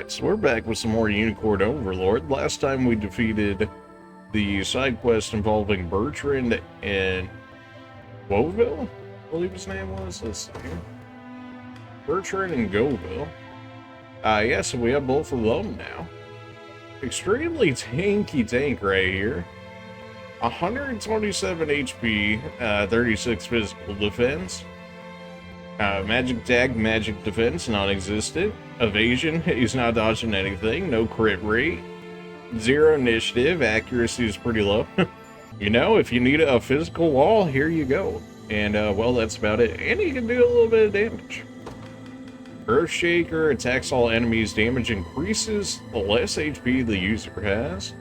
Alright, so we're back with some more Unicorn Overlord. Last time we defeated the side quest involving Bertrand and Woville, I believe his name was. Let's see. Bertrand and Goville. Yeah, so we have both of them now. Extremely tanky tank right here. 127 HP, 36 physical defense. Magic attack, magic defense, non-existent. Evasion, he's not dodging anything. No crit rate. 0 initiative, accuracy is pretty low. You know, if you need a physical wall, here you go. And, well, that's about it. And he can do a little bit of damage. Earthshaker attacks all enemies. Damage increases the less HP the user has.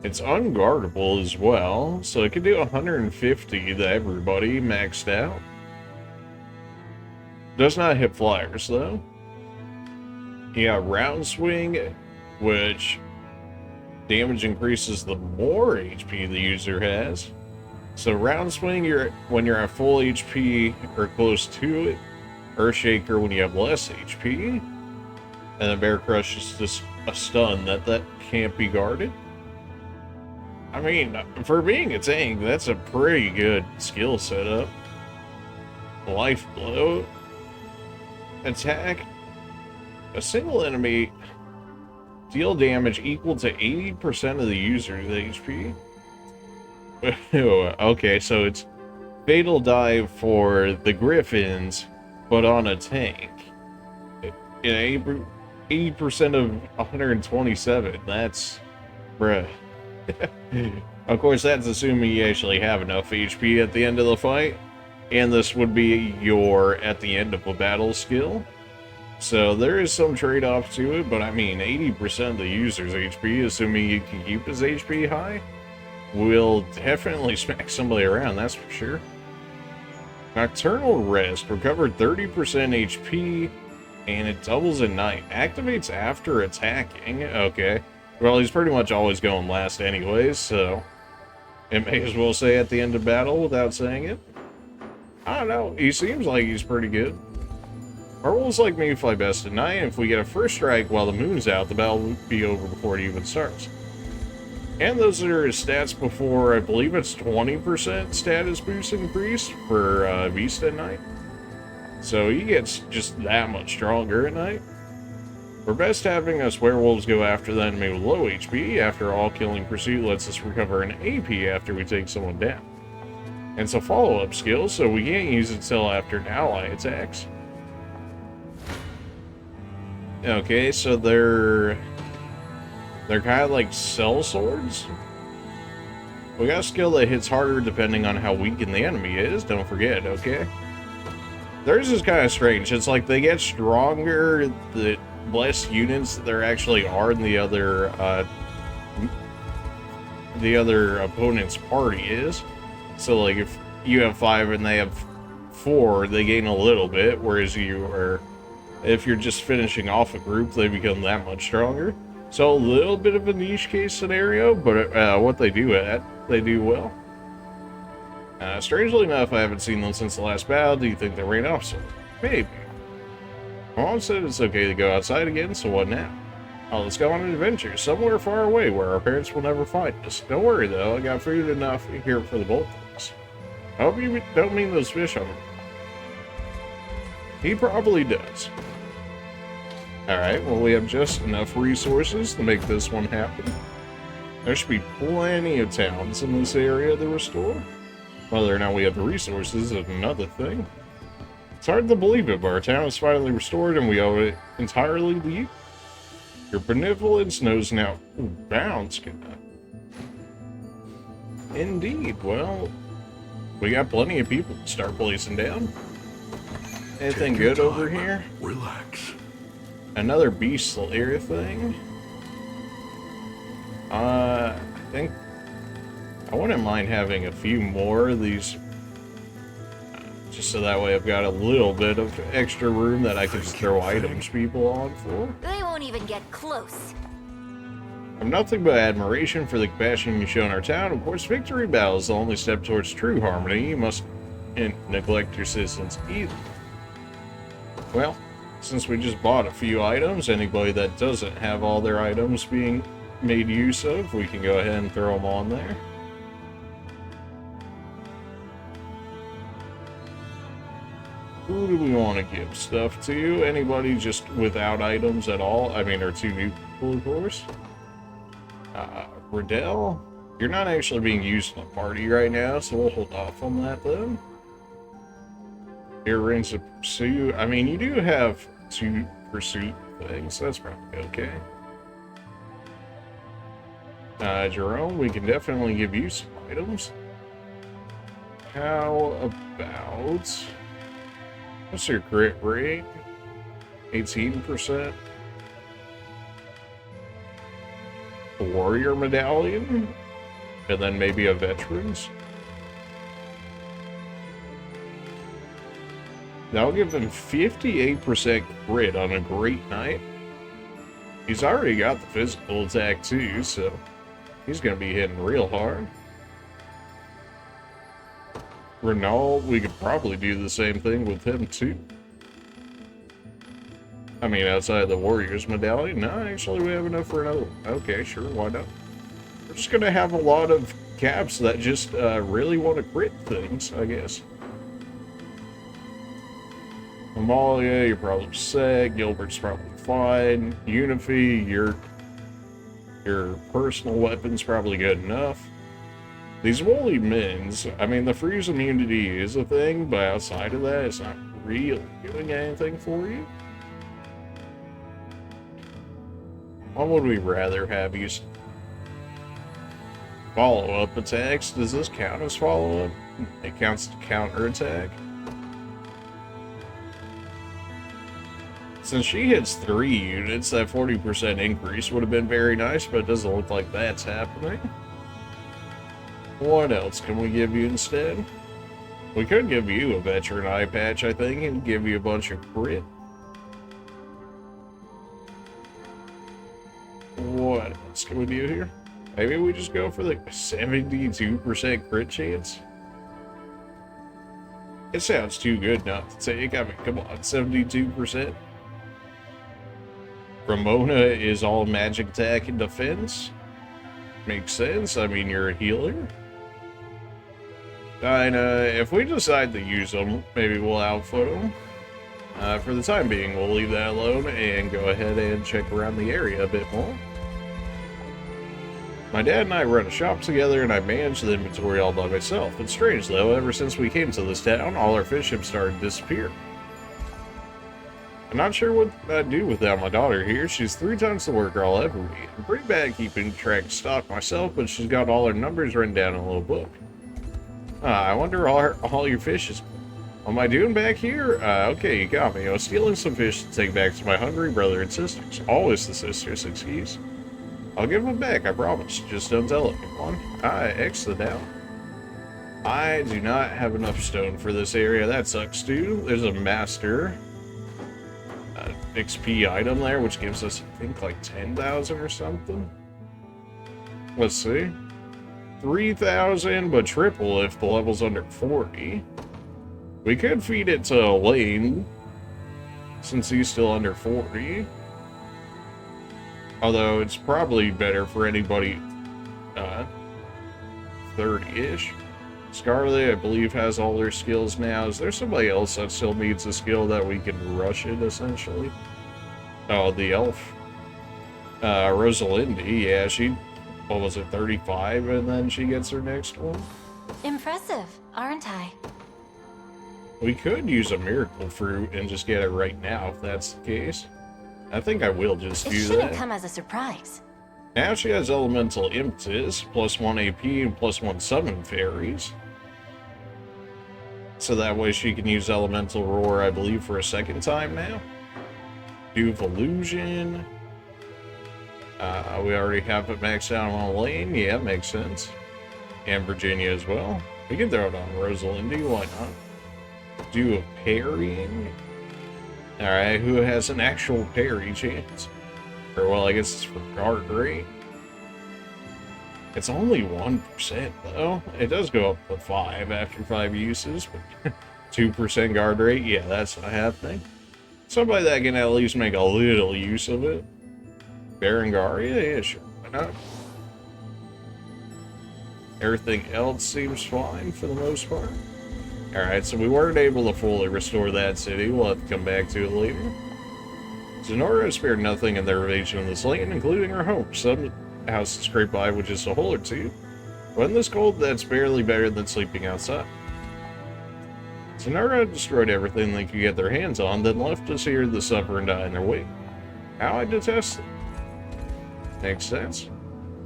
It's unguardable as well, so it can do 150 to everybody, maxed out. Does not hit flyers, though. You got Round Swing, which damage increases the more HP the user has. So Round Swing, when you're at full HP or close to it. Earthshaker when you have less HP. And then Bear Crush is just a stun that can't be guarded. I mean, for being a tank, that's a pretty good skill setup. Life Blow. Attack a single enemy, deal damage equal to 80% of the user's HP. Okay, so it's Fatal Dive for the Griffins, but on a tank. 80% of 127, that's... bruh. Of course, that's assuming you actually have enough HP at the end of the fight. And this would be your at the end of a battle skill. So there is some trade-off to it, but I mean 80% of the user's HP, assuming you can keep his HP high, will definitely smack somebody around, that's for sure. Nocturnal Rest, recovered 30% HP, and it doubles at night. Activates after attacking, okay. Well, he's pretty much always going last anyways, so it may as well say at the end of battle without saying it. I don't know, he seems like he's pretty good. Werewolves like me fly best at night, and if we get a first strike while the moon's out, the battle will be over before it even starts. And those are his stats before, I believe it's 20% status boost increase for Beast at night. So he gets just that much stronger at night. We're best having us werewolves go after the enemy with low HP. After all, killing pursuit lets us recover an AP after we take someone down. And it's a follow-up skill, so we can't use it till after an ally attacks. Okay, so they're kind of like cell swords. We got a skill that hits harder depending on how weakened the enemy is, don't forget, okay? Theirs is kind of strange. It's like they get stronger the less units there actually are in the other opponent's party is. So like if you have 5 and they have 4, they gain a little bit, whereas if you're just finishing off a group, they become that much stronger. So a little bit of a niche case scenario, but what they do well. Strangely enough, I haven't seen them since the last battle. Do you think they ran off somewhere? Maybe. Mom said it's okay to go outside again, so what now? Oh, let's go on an adventure, somewhere far away where our parents will never find us. Don't worry though, I got food enough here for the both of us. I hope you don't mean those fish on me. He probably does. Alright, well we have just enough resources to make this one happen. There should be plenty of towns in this area to restore. Whether or not we have the resources is another thing. It's hard to believe it, but our town is finally restored and we owe it entirely to you. Your benevolence knows now bounds. Indeed, well, we got plenty of people to start placing down. Anything good over here? Relax. Another beast slayer thing. I think I wouldn't mind having a few more of these, just so that way I've got a little bit of extra room that I can just throw items people on for. They won't even get close. I'm nothing but admiration for the compassion you show in our town. Of course, victory battle is the only step towards true harmony. You must neglect your citizens either. Well, since we just bought a few items, anybody that doesn't have all their items being made use of, we can go ahead and throw them on there. Who do we want to give stuff to? Anybody just without items at all? I mean, our two new people, of course. Riddell, you're not actually being used in the party right now, so we'll hold off on that then. Earrings of Pursuit. I mean, you do have two Pursuit things, so that's probably okay. Jerome, we can definitely give you some items. How about... what's your crit rate? 18%. A warrior medallion? And then maybe a veteran's? That'll give him 58% crit on a great night. He's already got the physical attack too, so he's gonna be hitting real hard. Renault, we could probably do the same thing with him too. I mean, outside of the Warriors medallion. No, actually we have enough for another one. Okay, sure, why not? We're just gonna have a lot of caps that just really want to crit things, I guess. Amalia, you're probably set. Gilbert's probably fine. Unify, your personal weapon's probably good enough. These woolly mins, I mean, the freeze immunity is a thing, but outside of that, it's not really doing anything for you. What would we rather have you? Follow-up attacks? Does this count as follow-up? It counts to counter-attack. Since she hits 3 units, that 40% increase would have been very nice, but it doesn't look like that's happening. What else can we give you instead? We could give you a veteran eye patch, I think, and give you a bunch of crit. What else can we do here? Maybe we just go for the 72% crit chance? It sounds too good not to take. I mean, come on, 72%? Ramona is all magic attack and defense. Makes sense. I mean, you're a healer. Dinah, if we decide to use them, maybe we'll outfoot them. For the time being, we'll leave that alone and go ahead and check around the area a bit more. My dad and I run a shop together, and I manage the inventory all by myself. It's strange, though. Ever since we came to this town, all our fish have started to disappear. I'm not sure what I'd do without my daughter here. She's 3 times the worker I'll ever be. I'm pretty bad at keeping track of stock myself, but she's got all her numbers written down in a little book. I wonder all your fish is... What am I doing back here? Okay, you got me. I was stealing some fish to take back to my hungry brother and sisters. Always the sisters, excuse. I'll give them back, I promise. Just don't tell anyone. Excellent now. I do not have enough stone for this area. That sucks, too. There's a master... XP item there, which gives us, I think, like 10,000 or something. Let's see. 3,000, but triple if the level's under 40. We could feed it to Lane, since he's still under 40. Although, it's probably better for anybody 30-ish. Scarlet, I believe, has all their skills now. Is there somebody else that still needs a skill that we can rush it, essentially? Oh, the elf. Rosalindi, yeah, she, what was it, 35, and then she gets her next one? Impressive, aren't I? We could use a miracle fruit and just get it right now, if that's the case. I think I will just do that. It shouldn't come as a surprise. Now she has elemental impetus, +1 AP and +1 summon fairies. So that way she can use elemental roar, I believe, for a second time now. Do illusion. We already have it maxed out on Lane. Yeah, makes sense. And Virginia as well. We can throw it on Rosalindi, why not? Do a parrying. Alright, who has an actual parry chance? Or, well, I guess it's for guard rate. It's only 1%, though. It does go up to 5 after 5 uses, but 2% guard rate, yeah, that's not happening. Somebody that can at least make a little use of it. Berengaria? Yeah, sure. Why not? Everything else seems fine for the most part. Alright, so we weren't able to fully restore that city. We'll have to come back to it later. Zenora has spared nothing in their invasion of this land, including our home. Some houses scrape by with just a hole or two. But in this cold, that's barely better than sleeping outside. Zenora destroyed everything they could get their hands on, then left us here to suffer and die in their wake. How I detest it. Makes sense.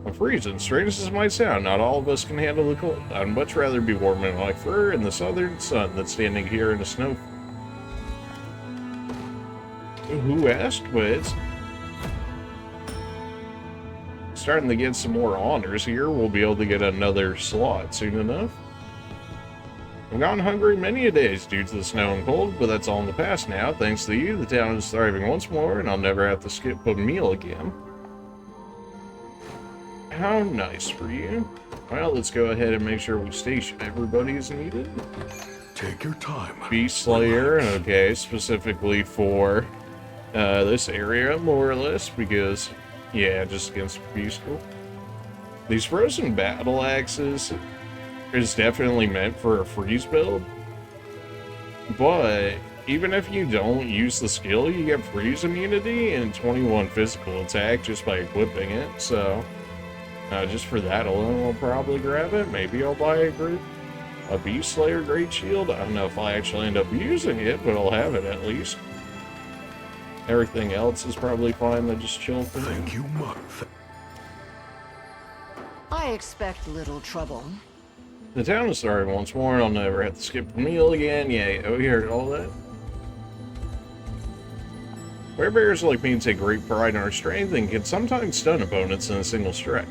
I'm freezing. Strange as it might sound, not all of us can handle the cold. I'd much rather be warm in my fur in the southern sun than standing here in the snow. Who asked? But it's starting to get some more honors here. We'll be able to get another slot soon enough. I've gone hungry many a days due to the snow and cold, but that's all in the past now. Thanks to you, the town is thriving once more, and I'll never have to skip a meal again. How nice for you. Well, let's go ahead and make sure we station everybody as needed. Take your time. Beast Slayer, okay, specifically for this area, more or less, because, yeah, just against Beastial. These frozen battle axes is definitely meant for a freeze build, but even if you don't use the skill, you get freeze immunity and 21 physical attack just by equipping it, so just for that alone, I'll probably grab it. Maybe I'll buy a Beast Slayer Great Shield. I don't know if I actually end up using it, but I'll have it at least. Everything else is probably fine to just chill for me. Thank you, Month. I expect little trouble. The town is thriving once more, and I'll never have to skip a meal again. Yay. Oh, you heard all that? Werebears like me take great pride in our strength and can sometimes stun opponents in a single strike.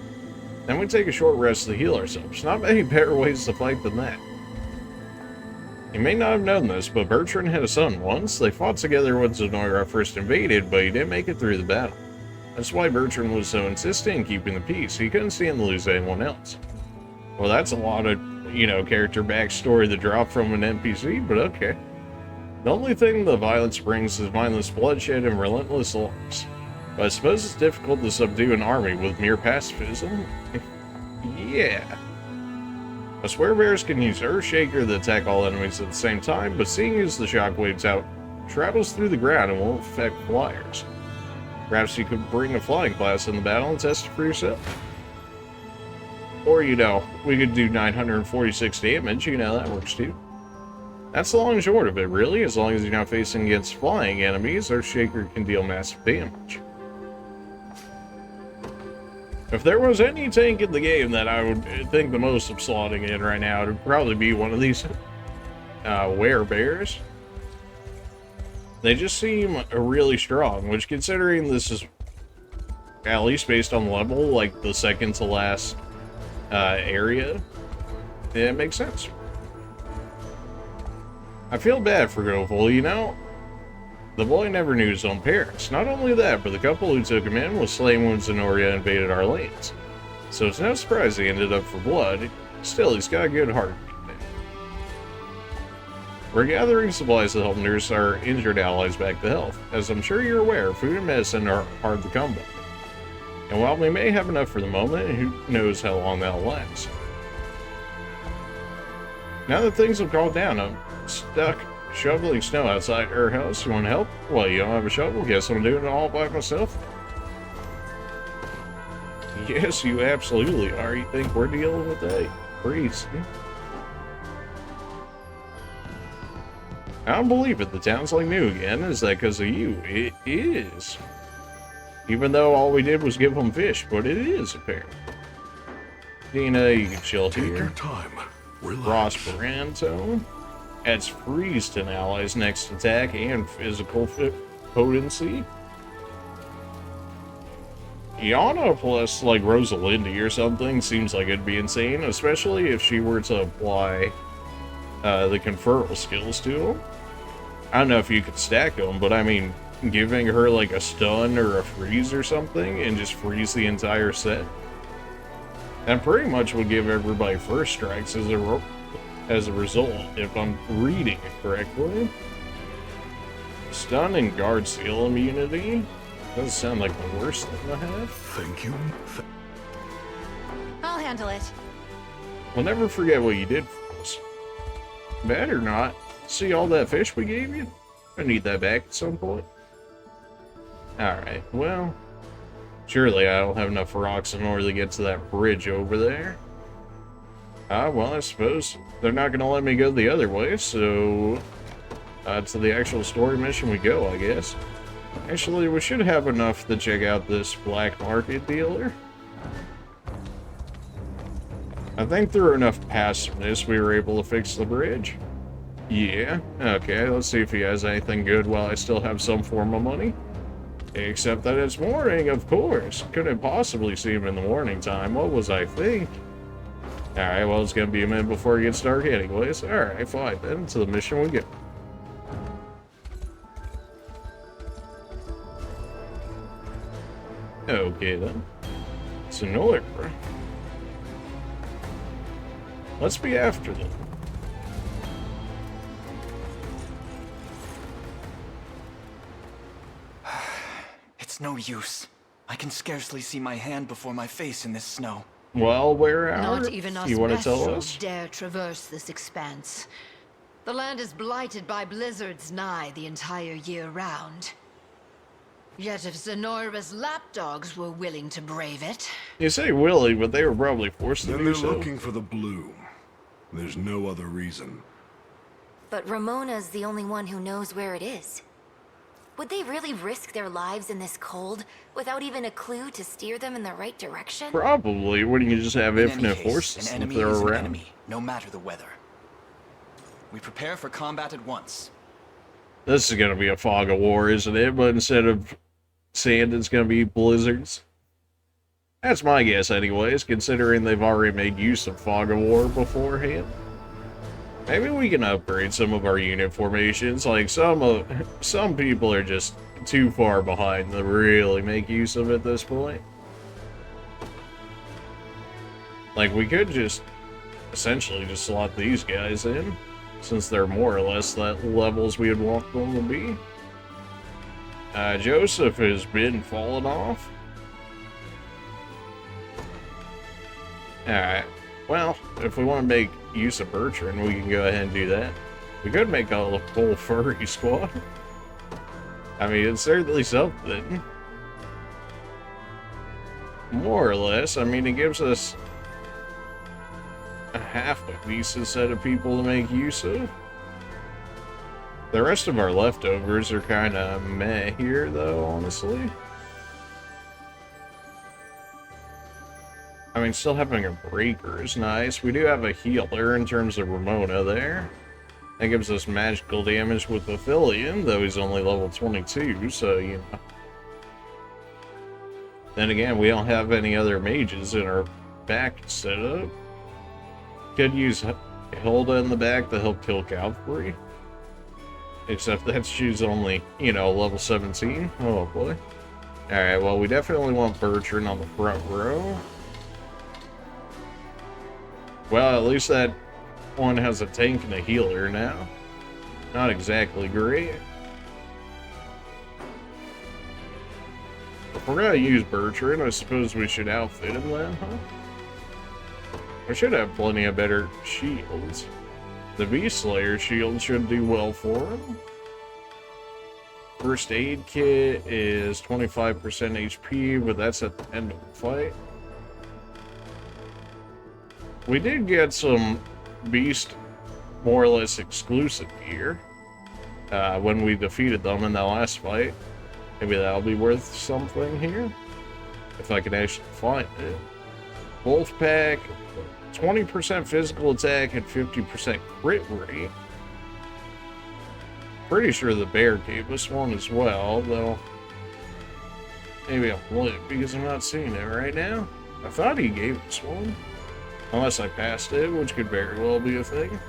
Then we take a short rest to heal ourselves. Not many better ways to fight than that. You may not have known this, but Bertrand had a son once. They fought together when Zenora first invaded, but he didn't make it through the battle. That's why Bertrand was so insistent in keeping the peace. He couldn't stand to lose anyone else. Well, that's a lot of, character backstory to drop from an NPC, but okay. The only thing the violence brings is mindless bloodshed and relentless loss. But I suppose it's difficult to subdue an army with mere pacifism. Yeah. A Werebears can use Earthshaker to attack all enemies at the same time, but seeing as the shockwaves out travels through the ground and won't affect flyers. Perhaps you could bring a flying class in the battle and test it for yourself. Or, we could do 946 damage, that works too. That's the long and short of it, really. As long as you're not facing against flying enemies, Earthshaker can deal massive damage. If there was any tank in the game that I would think the most of slotting in right now, it would probably be one of these Werebears. They just seem really strong, which, considering this is at least based on level, like the second to last area, it makes sense. I feel bad for Goful, The boy never knew his own parents. Not only that, but the couple who took him in was slain when Zenora invaded our lands. So it's no surprise he ended up for blood. Still, he's got a good heart. We're gathering supplies to help nurse our injured allies back to health. As I'm sure you're aware, food and medicine are hard to come by. And while we may have enough for the moment, who knows how long that'll last. Now that things have calmed down, I'm stuck shoveling snow outside her house. You want to help? Well, you don't have a shovel? Guess I'm doing it all by myself. Yes, you absolutely are. You think we're dealing with that? Freeze. I don't believe it. The town's like new again. Is that because of you? It is. Even though all we did was give them fish, but it is apparently. Dina, you can chill Take here. your time. Relax. Prosperanto adds freeze to an ally's next attack and physical potency. Yana plus like Rosalinda or something seems like it'd be insane, especially if she were to apply the conferral skills to them. I don't know if you could stack them, but I mean, giving her like a stun or a freeze or something and just freeze the entire set. That pretty much would give everybody first strikes as a result, if I'm reading it correctly. Stun and guard seal immunity. Doesn't sound like the worst thing to have. Thank you. I'll handle it. We'll never forget what you did for us. Bad or not, see all that fish we gave you? I need that back at some point. Alright, well, surely I don't have enough rocks in order to get to that bridge over there. Well, I suppose they're not going to let me go the other way, so to the actual story mission we go, I guess. Actually, we should have enough to check out this black market dealer. I think through enough passiveness, we were able to fix the bridge. Yeah, okay, let's see if he has anything good while I still have some form of money. Except that it's morning, of course. Couldn't possibly see him in the morning time. What was I think? Alright, well, it's gonna be a minute before it gets dark anyways. Alright, fine, then to the mission we go. Okay, then. Sonora. Let's be after them. It's no use. I can scarcely see my hand before my face in this snow. Well, where are Not even us you want to tell Mestral us? dare traverse this expanse. The land is blighted by blizzards nigh the entire year round. Yet if Zenora's lapdogs were willing to brave it... You say Willie, but they were probably forced to Then do they're so. looking for the bloom. There's no other reason. But Ramona's the only one who knows where it is. Would they really risk their lives in this cold without even a clue to steer them in the right direction? Probably. Wouldn't you just have In any infinite case, forces an to enemy throw is an around? enemy, no matter the weather. We prepare for combat at once. This is gonna be a fog of war, isn't it? But instead of sand, it's gonna be blizzards. That's my guess, anyways, considering they've already made use of fog of war beforehand. Maybe we can upgrade some of our unit formations. Like some people are just too far behind to really make use of it at this point. Like we could just essentially just slot these guys in, since they're more or less that levels we would want them to be. Joseph has been falling off. Alright, well, if we want to make use of Bertrand, we can go ahead and do that. We could make a full furry squad. I mean, it's certainly something. More or less. I mean, it gives us a half a decent set of people to make use of. The rest of our leftovers are kind of meh here, though, honestly. I mean, still having a breaker is nice. We do have a healer in terms of Ramona there. That gives us magical damage with Aphelion, though he's only level 22, so, you know. Then again, we don't have any other mages in our back setup. Could use Hilda in the back to help kill Cavalry. Except that she's only, you know, level 17. Oh boy. Alright, well, we definitely want Bertrand on the front row. Well, at least that one has a tank and a healer now. Not exactly great. If we're gonna use Bertrand, I suppose we should outfit him then, huh? We should have plenty of better shields. The Beast Slayer shield should do well for him. First aid kit is 25% HP, but that's at the end of the fight. We did get some Beast more or less exclusive gear when we defeated them in that last fight. Maybe that'll be worth something here, if I can actually find it. Wolf Pack, 20% physical attack and 50% crit rate. Pretty sure the bear gave us one as well, though. Maybe I'll flip because I'm not seeing it right now. I thought he gave us one. Unless I passed it, which could very well be a thing.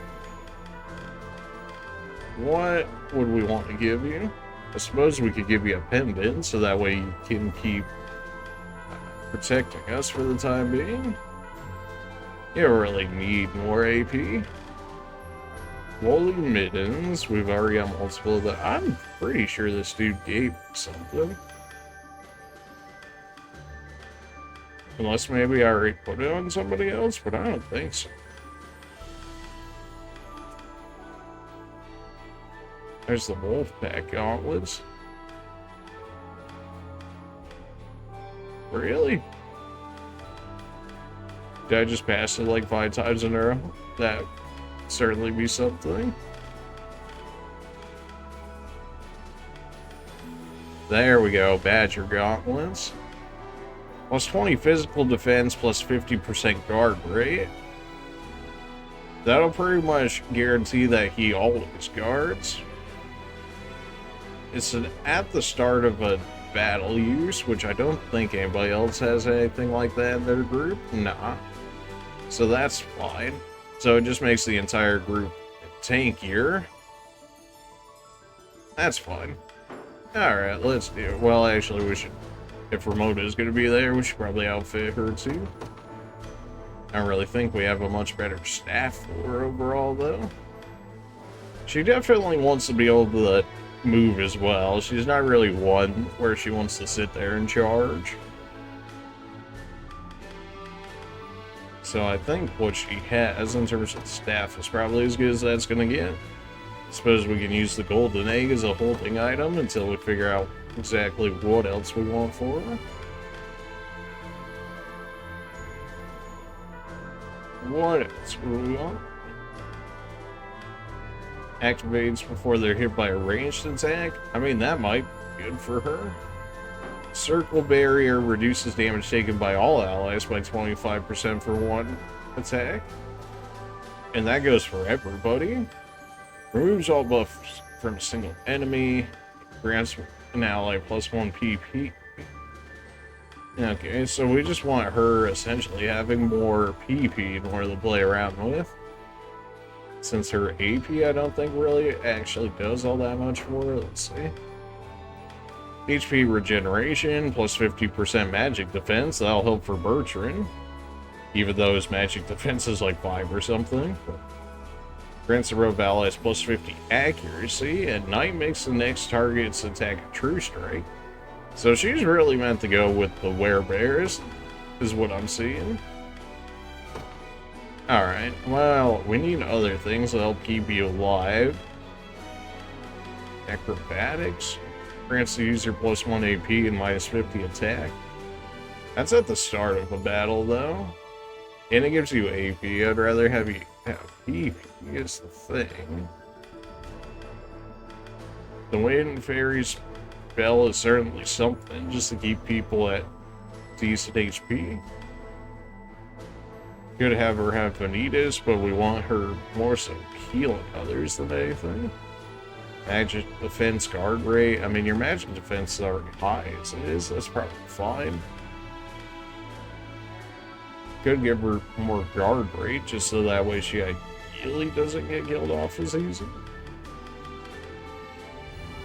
What would we want to give you? I suppose we could give you a pendant, so that way you can keep protecting us for the time being. You don't really need more AP. Woolly mittens. We've already got multiple of that. I'm pretty sure this dude gave something. Unless maybe I already put it on somebody else, but I don't think so. There's the Wolfpack gauntlets. Really? Did I just pass it like 5 times in a row? That certainly be something. There we go, Badger gauntlets. Plus 20 physical defense, plus 50% guard rate. That'll pretty much guarantee that he always guards. It's at the start of a battle use, which I don't think anybody else has anything like that in their group. Nah. So that's fine. So it just makes the entire group tankier. That's fine. Alright, let's do it. Well, actually, we should... If Ramona is going to be there, we should probably outfit her too. I don't really think we have a much better staff for her overall, though. She definitely wants to be able to move as well. She's not really one where she wants to sit there and charge. So I think what she has in terms of staff is probably as good as that's going to get. Suppose we can use the golden egg as a holding item until we figure out exactly what else we want for her. What else do we want? Activates before they're hit by a ranged attack. I mean, that might be good for her. Circle barrier reduces damage taken by all allies by 25% for one attack. And that goes for everybody. Removes all buffs from a single enemy. Grants an ally plus 1 PP. Okay, so we just want her essentially having more PP and more to play around with. Since her AP, I don't think really actually does all that much for her. Let's see. HP regeneration, plus 50% magic defense. That'll help for Bertrand. Even though his magic defense is like 5 or something. Grants a row of allies plus 50 accuracy. And Knight makes the next target's attack a true strike. So she's really meant to go with the werebears, is what I'm seeing. Alright, well, we need other things to help keep you alive. Acrobatics. Grants the user plus 1 AP and minus 50 attack. That's at the start of a battle, though. And it gives you AP. I'd rather have you have PP, is the thing. The Wind Fairy's spell is certainly something, just to keep people at decent HP. Could have her have Vanitas, but we want her more so healing others than anything. Magic defense guard rate. I mean, your magic defense is already high as it is. That's probably fine. Could give her more guard rate, just so that way she ideally doesn't get killed off as easy.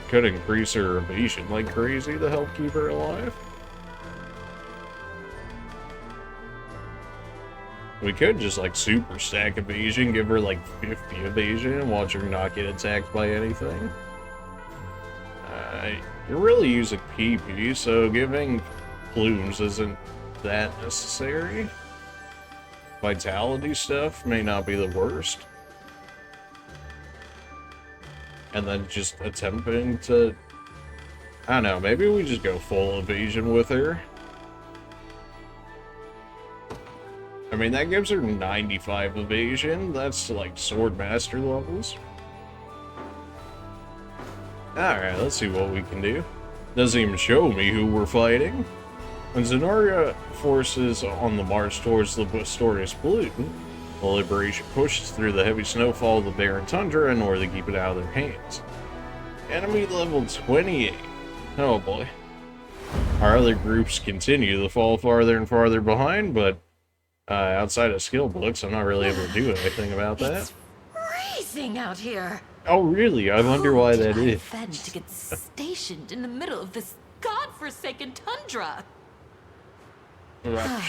Could increase her evasion like crazy to help keep her alive. We could just like super stack evasion, give her like 50 evasion, and watch her not get attacked by anything. You're really using PP, so giving plumes isn't that necessary. Vitality stuff may not be the worst. And then just attempting to... I don't know, maybe we just go full evasion with her. I mean, that gives her 95 evasion. That's like Sword Master levels. Alright, let's see what we can do. Doesn't even show me who we're fighting. When Zenoria forces on the march towards the Bastorius Blue, the Liberation pushes through the heavy snowfall of the barren tundra in order to keep it out of their hands. Enemy level 28. Oh boy. Our other groups continue to fall farther and farther behind, but outside of skill books, I'm not really able to do anything about that. It's freezing out here. Oh really? I wonder why Who did that I is. offend to get stationed in the middle of this godforsaken tundra? Right.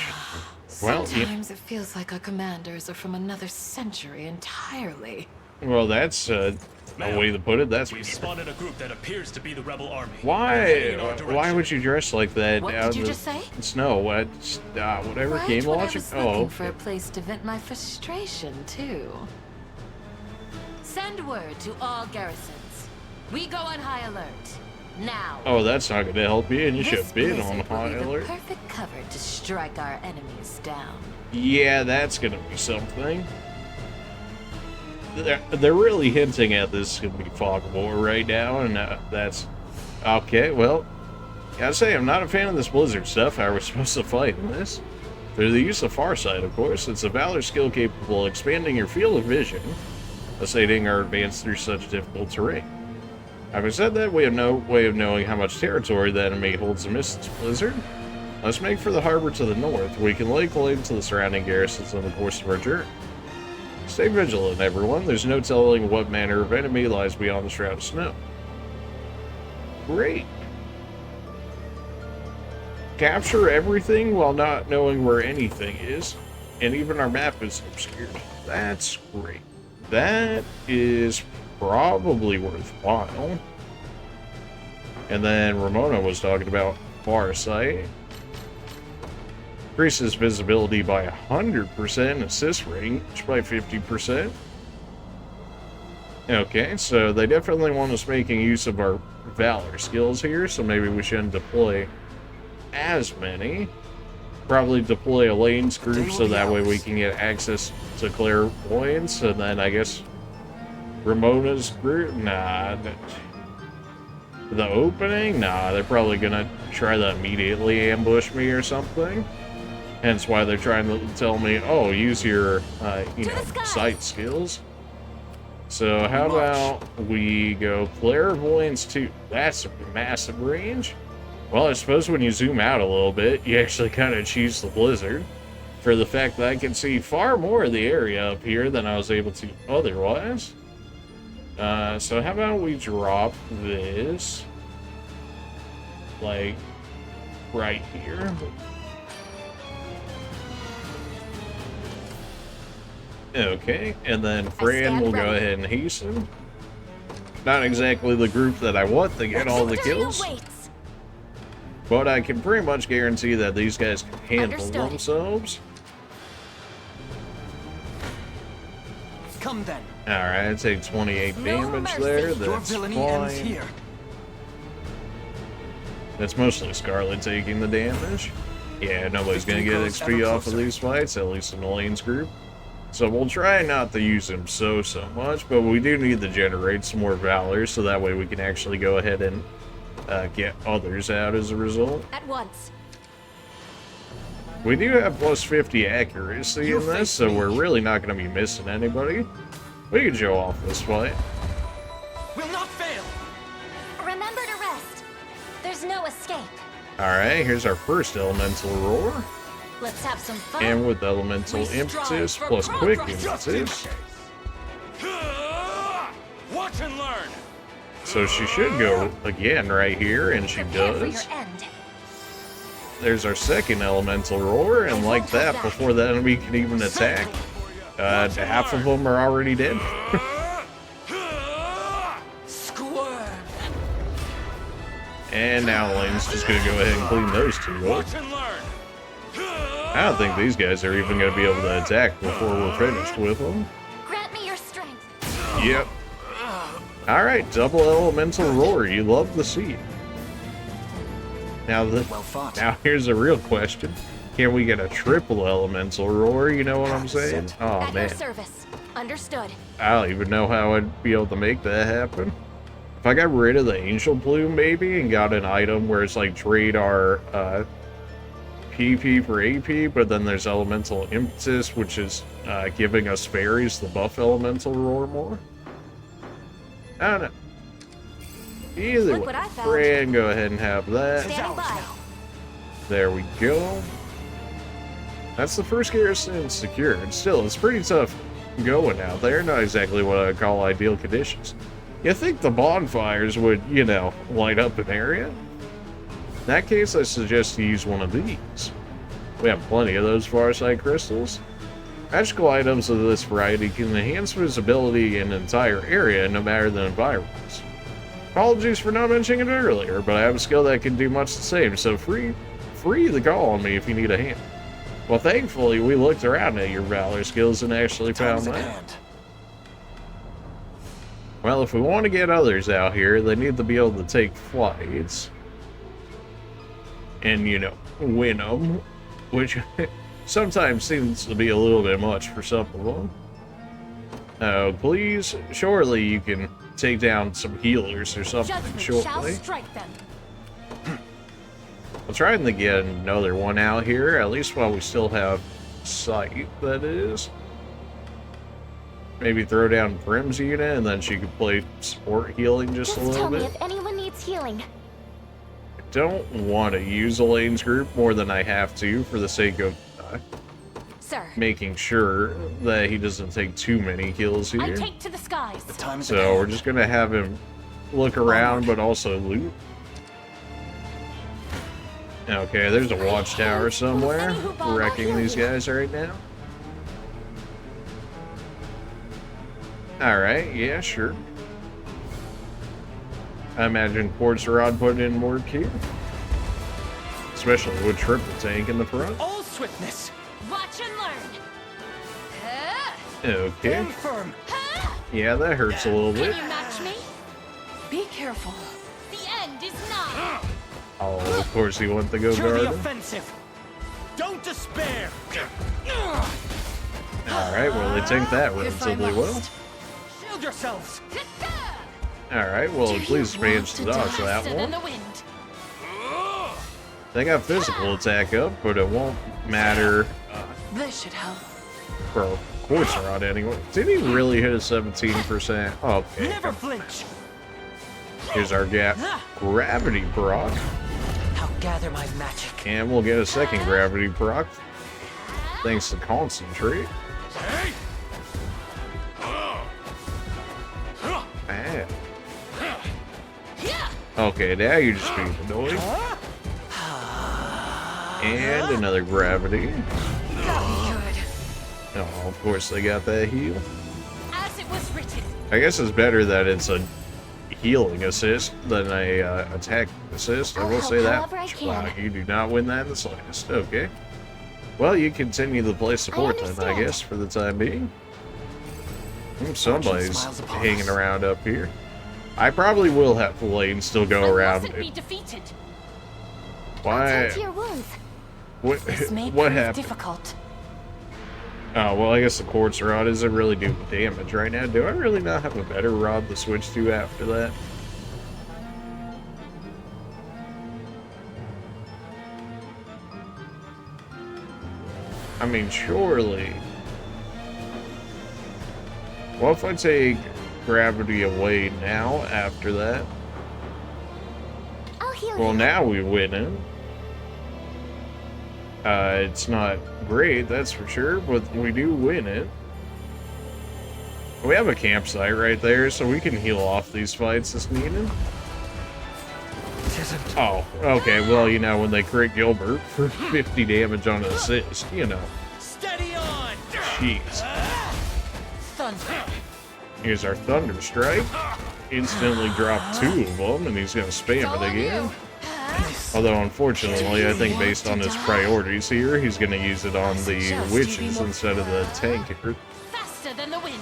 Well, yeah. Sometimes it feels like our commanders are from another century entirely. Well, that's no way to put it. That's We've spotted a group that appears to be the rebel army. why would you dress like that What out did you of the just say? snow? What? Whatever Right game when I logic. was Oh, looking for a place to vent my frustration, too. Send word to all garrisons. We go on high alert. Now. oh, that's not going to help you, and you should This have been blizzard on will high be the alert. perfect cover to strike our enemies down. Yeah, that's going to be something. They're really hinting at this is going to be fog of war right now, and that's okay. Well, gotta say, I'm not a fan of this blizzard stuff. How are we supposed to fight in this? Through the use of Farsight, of course. It's a valor skill capable of expanding your field of vision, thus aiding our advance through such difficult terrain. Having said that, we have no way of knowing how much territory the enemy holds amidst this blizzard. Let's make for the harbor to the north. We can lay claim to the surrounding garrisons in the course of our journey. Stay vigilant, everyone. There's no telling what manner of enemy lies beyond the shroud of snow. Great. Capture everything while not knowing where anything is, and even our map is obscured. That's great. That is probably worthwhile. And then Ramona was talking about Farsight. Increases visibility by 100%, assist range by 50%. Okay, so they definitely want us making use of our valor skills here, so maybe we shouldn't deploy as many. Probably deploy a lanes group so that way we can get access to clairvoyance, and then I guess Ramona's group? Nah. The opening? Nah, they're probably gonna try to immediately ambush me or something. Hence why they're trying to tell me, oh, use your, sight skills. So how about we go clairvoyance 2? That's a massive range. Well, I suppose when you zoom out a little bit, you actually kind of choose the blizzard. For the fact that I can see far more of the area up here than I was able to otherwise. So how about we drop this, like, right here. Okay, and then Fran will go ahead and hasten. Not exactly the group that I want to get all the kills, but I can pretty much guarantee that these guys can handle themselves. Come then. Alright, take 28 damage there. That's fine. That's mostly Scarlet taking the damage. Yeah, nobody's gonna get XP off of these fights, at least in the lanes group. So we'll try not to use him so much, but we do need to generate some more valor so that way we can actually go ahead and get others out as a result. At once. We do have plus 50 accuracy in this, so we're really not going to be missing anybody. We can show off this fight. Will not fail. Remember to rest. There's no escape. Alright, here's our first elemental roar. Let's have some fun. And with elemental impetus plus quick impetus. Watch and learn. So she should go again right here, and she Prepare for does. your end. There's our second elemental roar, and like that, before the enemy can even attack, half of them are already dead. Squirm. And now Lane's just gonna go ahead and clean those two up. Watch and learn. I don't think these guys are even gonna be able to attack before we're finished with them. Grant me your strength. Yep. Alright, double elemental roar. You love to see it. Now, Well fought. now here's a real question. Can we get a triple elemental roar? You know what I'm saying? Oh, At man. your service. Understood. I don't even know how I'd be able to make that happen. If I got rid of the Angel Plume, maybe, and got an item where it's like trade our PP for AP, but then there's Elemental Impetus, which is giving us fairies the buff Elemental Roar more. I don't know. Either Look way, what I found. Fran, go ahead and have that. Standing by. There we go. That's the first garrison secured. Still, it's pretty tough going out there. Not exactly what I call ideal conditions. You think the bonfires would, you know, light up an area? In that case, I suggest you use one of these. We have plenty of those Farsight crystals. Magical items of this variety can enhance visibility in an entire area, no matter the environment. Apologies for not mentioning it earlier, but I have a skill that can do much the same, so free the call on me if you need a hand. Well, thankfully, we looked around at your valor skills and actually found Time's at that. hand. Well, if we want to get others out here, they need to be able to take flights. And, you know, win them, which sometimes seems to be a little bit much for some of them. Oh, please, surely you can take down some healers or something Judgment shall shortly. strike them. We'll try to get another one out here, at least while we still have sight, that is. Maybe throw down Prim's unit, and then she could play support healing just a Just little tell me bit. if anyone needs healing. I don't want to use Elaine's group more than I have to for the sake of Sir, making sure that he doesn't take too many kills I here. take to the skies. The time is at So we're hand. just going to have him look around, but also loot. Okay, there's a watchtower somewhere wrecking these guys right now. Alright, yeah, sure. I imagine Quartz Rod put in work here. Especially with triple tank in the front. All swiftness. Watch and learn. Okay. Stand firm. Yeah, that hurts a little bit. Can you match me? Be careful. The end is nigh. Oh, of course he went to go To guard the him. offensive. Don't despair. Alright, well, they tanked that If I relatively well. must. Shield yourselves. Alright, well, please manage to dodge that Faster than one. the wind. They got physical attack up, but it won't matter This should help. for Quartz Rod anyway. Did he really hit a 17%? Okay. Never flinch. Here's our gravity proc. I'll gather my magic. And we'll get a second gravity proc. Thanks to concentrate. Ah. Okay, now you're just being annoying. And another gravity. Oh, of course they got that heal. As it was written. I guess it's better that it's a healing assist than a attack assist. I I'll will help say that. however I can. Wow, you do not win that in the slightest. Okay. Well, you continue to play support then, I understand. guess, for the time being. Somebody's smiles upon hanging us. around up here. I probably will have Lane still go I around. mustn't be defeated. Why? Tend to your wounds. What, This may what prove happened? difficult. Oh, well, I guess the quartz rod isn't really doing damage right now. Do I really not have a better rod to switch to after that? I mean, surely. What if I take gravity away now after that? I'll heal Well, you. now we win it. It's not great, that's for sure, but we do win it. We have a campsite right there, so we can heal off these fights as needed. Tisn't. Oh, okay, well, you know, when they crit Gilbert for 50 damage on an assist, you know. Steady on. Jeez. Thunder. Here's our Thunder Strike. Instantly dropped 2 of them, and he's gonna spam it again. Although, unfortunately, I think based on his priorities here, he's gonna use it on the witches instead of the tanker. Faster than the wind.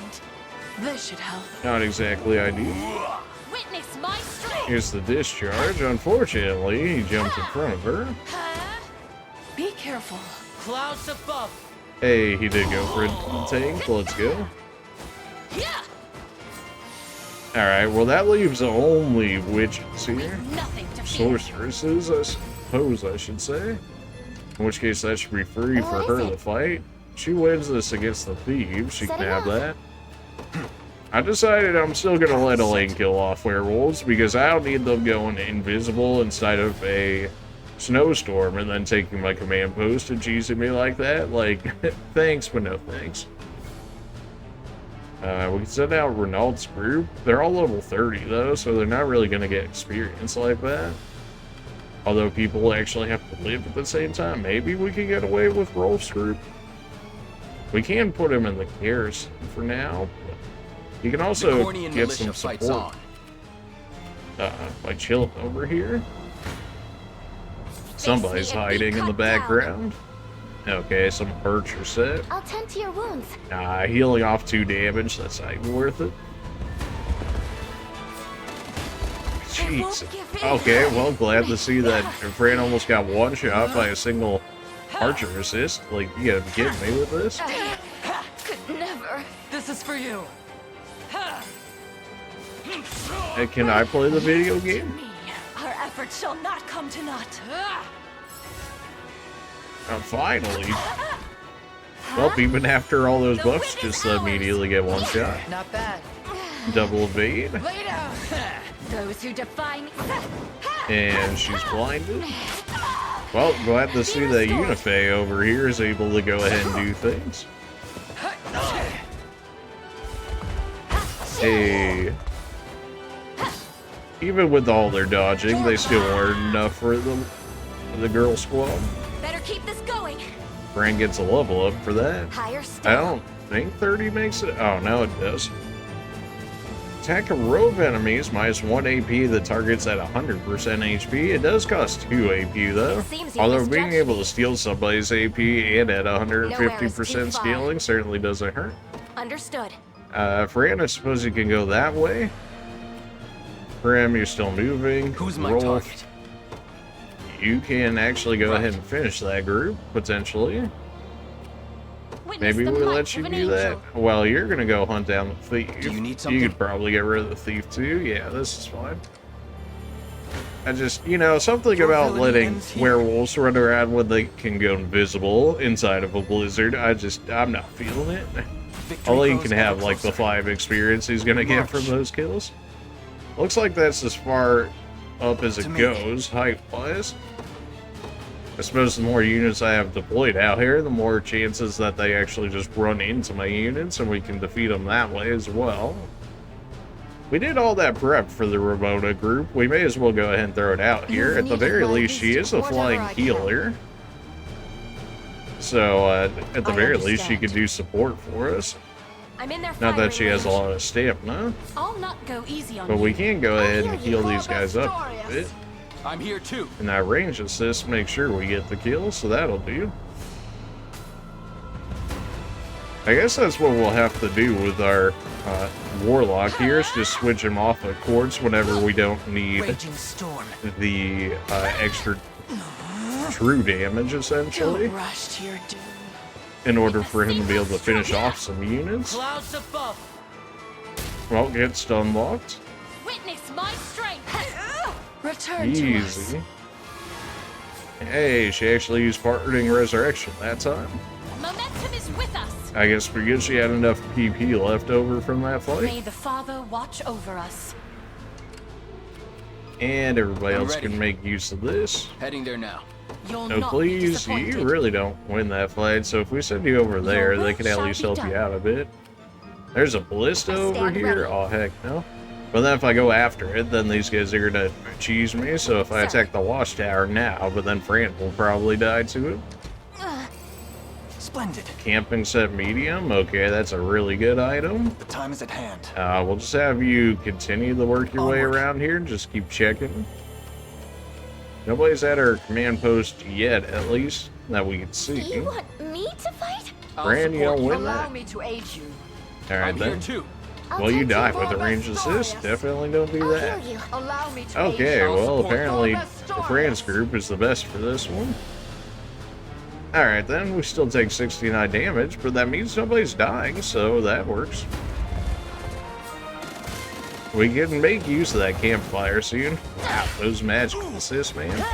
This should help. Not exactly ideal. Witness my strength. Here's the discharge. Unfortunately, he jumped in front of her. Be careful. Clouds above. Hey, he did go for a tank. Let's go. Yeah. Alright, well, that leaves only witches here. Nothing to fear. Sorceresses, I suppose I should say. In which case, that should be free for What her is to it? fight. She wins this against the thieves. She can Set it have off. that. I decided I'm still going to let Elaine kill off werewolves because I don't need them going invisible inside of a snowstorm and then taking my command post and cheesing me like that. Like, thanks, but no thanks. We can send out Renault's group. They're all level 30 though, so they're not really going to get experience like that. Although people actually have to live at the same time. Maybe we can get away with Rolf's group. We can put him in the cares for now. You can The also Cornian get some militia fights support by chilling over here. Somebody's me and be hiding in the cut down. background. Okay, some perch are set. I'll tend to your wounds. Healing off 2 damage, that's not even worth it. They won't Jeez. give in. Okay, well, glad to see that Fran almost got one shot by a single archer assist. Like, you gotta be kidding me with this? Could never. This is for you. Hey, can I play the video game? Me, our efforts shall not come to naught. Finally. Well, even after all those buffs, just immediately get one shot. Not bad. Double evade. Lay down. Those who defy me. And she's blinded. Well, glad to see that Unifei over here is able to go ahead and do things. Hey. Even with all their dodging, they still weren't enough for the girl squad. Better keep this going. Fran gets a level up for that. Higher still. I don't think 30 makes it. Oh, no, it does. Attack of rogue enemies minus 1 AP that targets at 100% HP. It does cost 2 AP though. Seems you Although being misjudged able me. to steal somebody's AP and at Nowhere is too 150% far. scaling certainly doesn't hurt. Understood. Fran, I suppose you can go that way. Prim, you're still moving. Who's my Rolf, target? you can actually go Right. ahead and finish that group, potentially. Witness Maybe the we'll might let you of an do that. angel. Well, you're gonna go hunt down the thief. Do you need You something? could probably get rid of the thief too. Yeah, this is fine. I just, something Your about villainy letting ends here. werewolves run around when they can go invisible inside of a blizzard. I'm not feeling it. Victory Only you grows can ever have like the closer. 5 experience he's gonna get from March. those kills. Looks like that's as far up as it To me. goes, height-wise. I suppose the more units I have deployed out here, the more chances that they actually just run into my units, and we can defeat them that way as well. We did all that prep for the Ramona group. We may as well go ahead and throw it out here. You've At the needed very my least, she is a wisdom, flying whatever I can. healer. So, at the I very least, she understand. could do support for us. I'm in their Not that she firing has a range. lot of stamina, I'll not go easy on but you. we can go ahead and heal heal you. these guys up a bit. I'm here too. And that range assist makes sure we get the kill, so that'll do. I guess that's what we'll have to do with our Warlock here, is just switch him off of quartz whenever we don't need Raging storm. the extra true damage, essentially, Don't rush to your doom. in order for him to be able to finish off some units. Clouds above. Well, get stun locked. Witness my strength. Return to us. Easy. Hey, she actually used Parting Resurrection that time. Momentum is with us. I guess because she had enough PP left over from that fight. May the Father watch over us. And everybody I'm else ready. can make use of this. Heading there now. You'll No, not be please, disappointed. you really don't win that fight, so if we send you over there, they will can at shall least be help done. you out a bit. There's a ballista I over stand here? ready. Oh, heck no. But then if I go after it, then these guys are gonna cheese me, so if I Sorry. attack the watchtower now, but then Fran will probably die to it. Splendid. Camping set medium, okay, that's a really good item. The time is at hand. We'll just have you continue to work your way Onward. around here, just keep checking. Nobody's at our command post yet, at least, that we can see. You want me to fight? I'll Fran, you support don't win Allow that. me to aid you. Alright I'm here then. too. I'll Well, you tend to die your with a wounds. range assist. Definitely don't do I'll that. heal you. Allow me to Okay, aid you. well, support apparently Formas the Fran's group is the best for this one. Alright then, we still take 69 damage, but that means nobody's dying, so that works. We can make use of that campfire soon. Wow, those magical assists, man.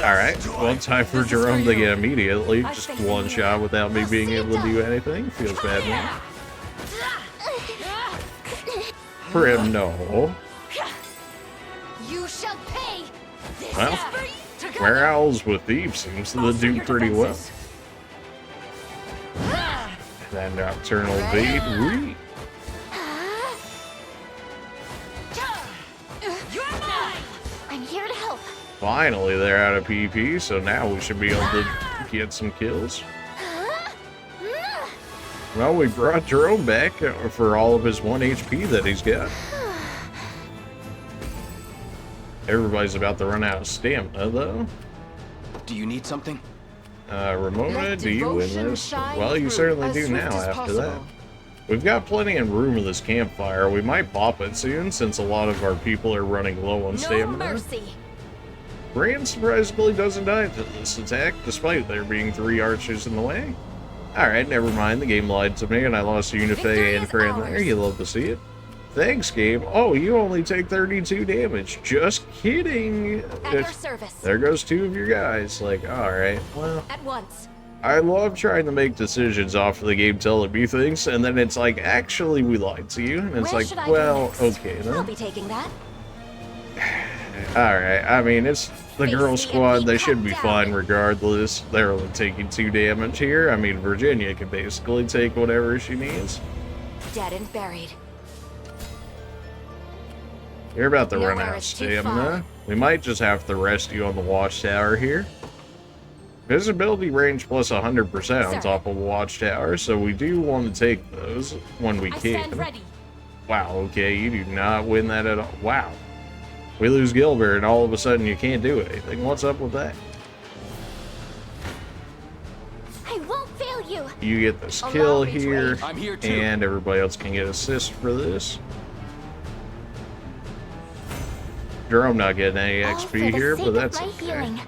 Alright, well, time for Jerome to get immediately just one shot without me being able to do anything. Feels bad, man. Prim, no. You shall pay. This Well, is for you. Where Owls with Thieves seems to do pretty well. That Nocturnal Evade, re. You're mine. I'm here to help. Finally, they're out of PP, so now we should be able to get some kills. Well, we brought Jerome back for all of his 1 HP that he's got. Everybody's about to run out of stamina, though. Do you need something? Ramona, Let do you win devotion this? shine Well, you through certainly as do swift now as after that. possible. We've got plenty of room in this campfire. We might pop it soon since a lot of our people are running low on No stamina. mercy. Bran surprisingly doesn't die to this attack, despite there being 3 archers in the way. Alright, never mind. The game lied to me and I lost Unifei Victory and is Fran ours. there. You love to see it. Thanks, game. Oh, you only take 32 damage. Just kidding. At your service. There goes 2 of your guys. Like, alright, well. At once. I love trying to make decisions off of the game telling me things, and then it's like, actually, we lied to you. And it's Where like, should I go well, next? okay I'll then. be taking that. Alright, I mean, it's the Face girl me and squad, be they cut should be down. fine regardless. They're only taking 2 damage here. I mean, Virginia can basically take whatever she needs. Dead and buried. You're about to run Nowhere out of is too stamina. far. We might just have to rest you on the watchtower here. Visibility range plus 100% on Sir. top of watchtower, so we do want to take those when we I can. stand ready. Wow, okay, you do not win that at all. Wow. We lose Gilbert and all of a sudden you can't do anything. What's up with that? I won't fail you. You get this Allow kill me to here, aid. I'm here too. and everybody else can get assist for this. Jerome not getting any All for XP the here, sake but of that's my okay. healing.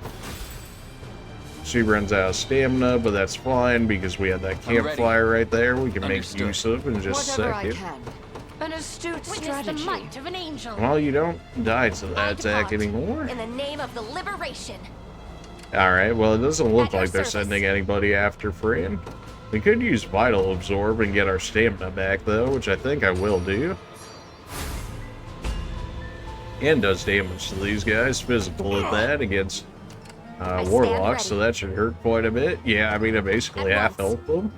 She runs out of stamina, but that's fine because we have that I'm ready. campfire right there we can make Understood. use of in just a Whatever I second. can. An astute Witness the strategy. might of an angel. Well, you don't die to I that attack depart anymore. In the name of the liberation. Alright, well, it doesn't look At your like they're service. sending anybody after Fran. We could use Vital Absorb and get our stamina back, though, which I think I will do. And does damage to these guys, physical at that, against stand Warlocks, so ready. that should hurt quite a bit. Yeah, I mean, I basically At half once. health them.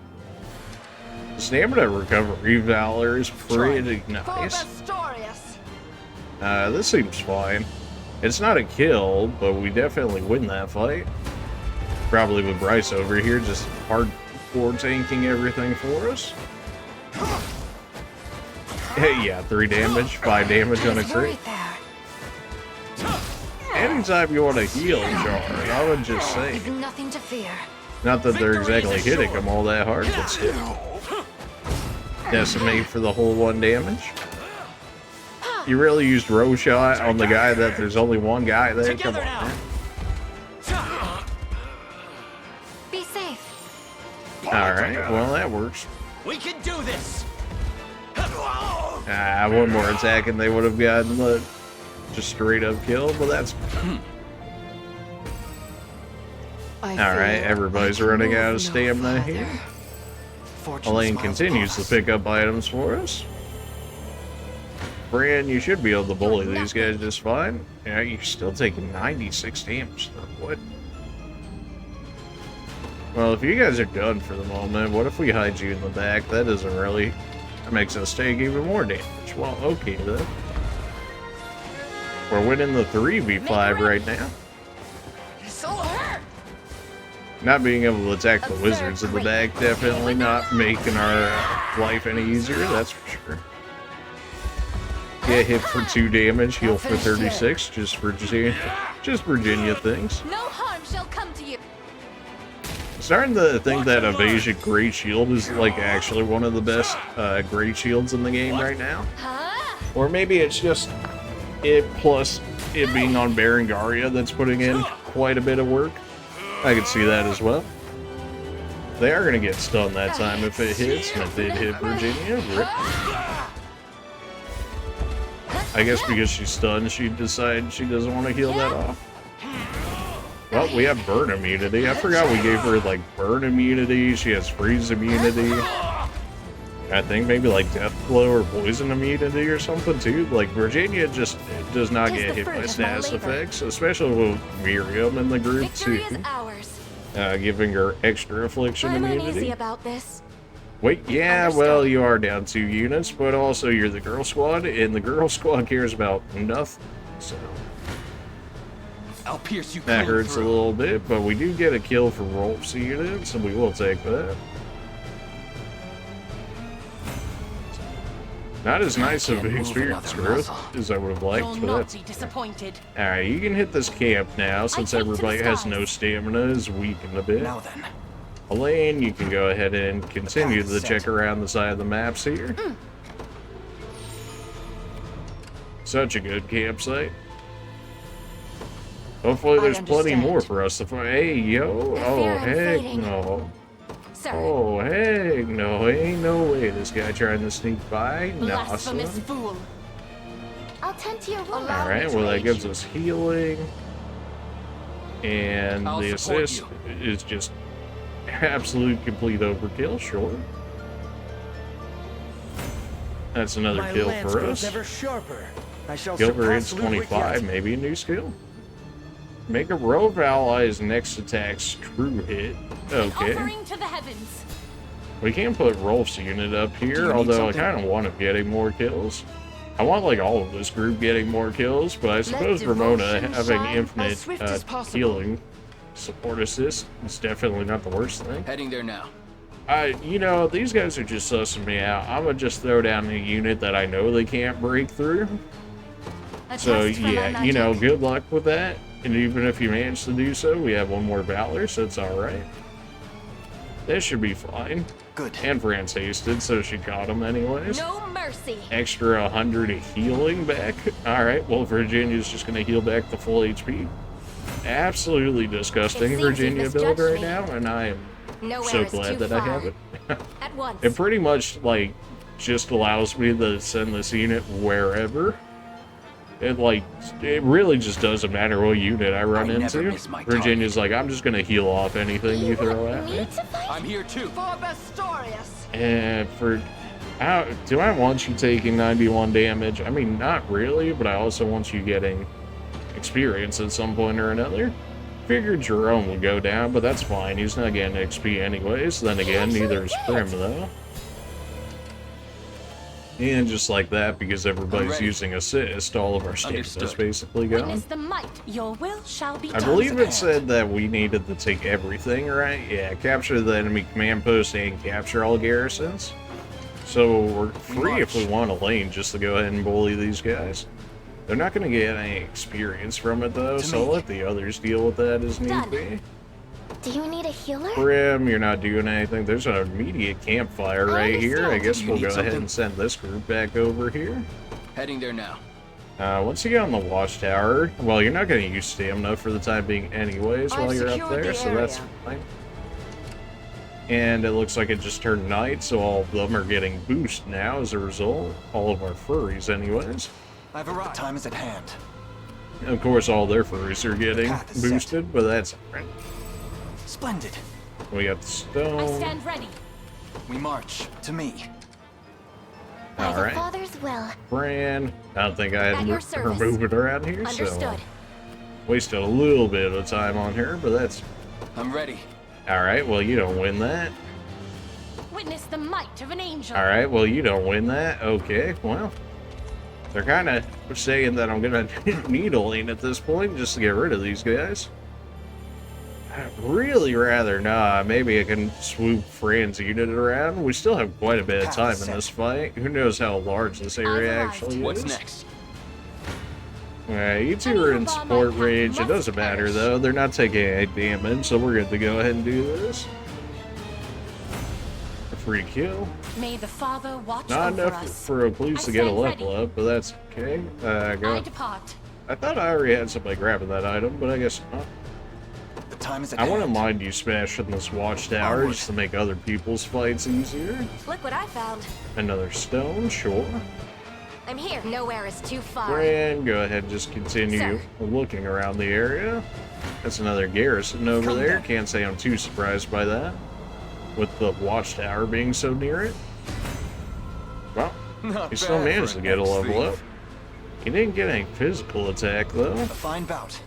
Stamina recovery Valor is pretty For nice. Bastorius. This seems fine. It's not a kill, but we definitely win that fight. Probably with Bryce over here, just hardcore tanking everything for us. Hey, yeah, 3 damage, 5 damage on a crit. Right there. Anytime you want to heal, Jar, I would just say. You've nothing to fear. Not that they're exactly hitting them all that hard, but still. Decimate for the whole 1 damage. You really used row shot on the guy that there's only one guy there? Come on, man. Be safe. Alright, well that works. We can do this! One more attack and they would have gotten the just straight up kill, but that's alright. Everybody's running out of stamina here. Elaine continues to pick up items for us. Bran, you should be able to bully these guys just fine. Yeah, you're still taking 96 damage though. What? Well, if you guys are done for the moment, what if we hide you in the back? That doesn't really... That makes us take even more damage. Well, okay then. We're winning the 3v5 right now. So hurt. Not being able to attack the Observe wizards in the back, definitely not making our life any easier, that's for sure. Get hit for 2 damage, heal for 36, just Virginia things. No harm shall come to you. Starting to think that Evasion Great Shield is like actually one of the best Great Shields in the game right now. Huh? Or maybe it's just it plus it being on Berengaria that's putting in quite a bit of work. I could see that as well. They are going to get stunned that time if it hits, and if it hit Virginia, rip. I guess because she's stunned, she decided she doesn't want to heal that off. Well, we have burn immunity. I forgot we gave her, like, burn immunity. She has freeze immunity. I think maybe, like, death blow or poison immunity or something, too. Like, Virginia just does not Tis get the hit fruit by of my status labor. effects, especially with Miriam in the group, Victory too. is ours. Giving her extra affliction I'm immunity. uneasy about this. Wait, yeah, Understood. well, you are down 2 units, but also you're the girl squad, and the girl squad cares about nothing, so I'll pierce you that clean hurts a through. little bit, but we do get a kill for Rolf's units, and we will take that. Not as nice of Can't move experience another growth muscle. as I would have liked, You'll but not that's... be disappointed. Alright, you can hit this camp now, since take to the everybody has skies. no stamina, is weakened a bit. Now then. Elaine, you can go ahead and continue path to is set. check around the side of the maps here. Such a good campsite. Hopefully there's plenty more for us to find. Hey, yo! Oh, fear I'm heck fading. no. Sir, Oh, heck no. Ain't no way this guy trying to sneak by. Nah, Blasphemous son. fool. I'll tend to your wound. Alright, well that gives us healing. And I'll the support assist is just absolute complete overkill, sure. That's another kill for us. ever sharper. I shall Skill surpass grades Ludwig 25, yet. maybe a new skill. Make a row of allies' next attacks true hit. Okay. Offering to the heavens. We can put Rolf's unit up Do you here, need although I something? kind of want him getting more kills. I want like all of this group getting more kills, but I suppose Ramona devotion having shine infinite as swift as possible. healing support assist is definitely not the worst thing. Heading there now. You know, these guys are just sussing me out. I'm gonna just throw down a unit that I know they can't break through. A So test for my yeah, you know, magic. good luck with that. And even if you manage to do so, we have one more Valor, so it's alright. This should be fine. Good. And France hasted, so she caught him anyways. No mercy. Extra 100 healing back. Alright, well, Virginia's just gonna heal back the full HP. Absolutely disgusting It seems you Virginia build misjudged right me. now, and I am Nowhere so is glad too that I far. have it. At once. It pretty much, like, just allows me to send this unit wherever. It, like, it really just doesn't matter what unit I run I never into. miss my Virginia's like, I'm just gonna heal off anything you throw at me. Need to fight? I'm here too. For Bastorius. And do I want you taking 91 damage? I mean, not really, but I also want you getting experience at some point or another. Figured Jerome would go down, but that's fine. He's not getting XP anyways. Then again, neither is Prim, though. And just like that, because everybody's ready. using assist, all of our stamina is Understood. basically gone. Witness the might. Your will shall be I done. believe it said that we needed to take everything, right? Yeah, capture the enemy command post and capture all garrisons. So we're free if we want a lane just to go ahead and bully these guys. They're not going to get any experience from it, though, so I'll let the others deal with that as need Done. be. Do you need a healer? Prim, you're not doing anything. There's an immediate campfire right here. I guess You we'll need go ahead something? and send this group back over here. Heading there now. Once you get on the watchtower, well, you're not going to use stamina for the time being anyways while I've you're up secured there, the so that's area. fine. And it looks like it just turned night, so all of them are getting boost now as a result. All of our furries anyways. I've arrived. Time is at hand. Of course, all their furries are getting path is set. boosted, but that's alright. Splendid. We got the I stone. stand ready. We march to me. By the Alright. Father's will. Brand. I don't think I At had your her service. moving around here, Understood. so wasted a little bit of time on her, but that's I'm ready. alright. Well, you don't win that. Witness the might of an angel. Alright, well, you don't win that. Okay, well. They're kind of saying that I'm going to needle lane at this point just to get rid of these guys. I'd really rather not. Maybe I can swoop Fran's unit around. We still have quite a bit of time in this fight. Who knows how large this area I've actually is. What's next? Alright, you two are in support range. It doesn't matter, though. They're not taking any damage, so we're good to go ahead and do this. A free kill. May the Father watch Not over enough us. for Occluse I to get a stand level ready. up, but that's okay. I Go. depart. I thought I already had somebody grabbing that item, but I guess not. The time is at I hand. wouldn't mind you smashing this watchtower Onward. just to make other people's fights easier. Look what I found. Another stone, sure. I'm here. Nowhere is too far. And go ahead and just continue Sir. looking around the area. That's another garrison over Come there. back. Can't say I'm too surprised by that, with the watchtower being so near it. Well, Not he still bad managed for to an get a level up. ex-thief. He didn't get any physical attack, though. A fine bout.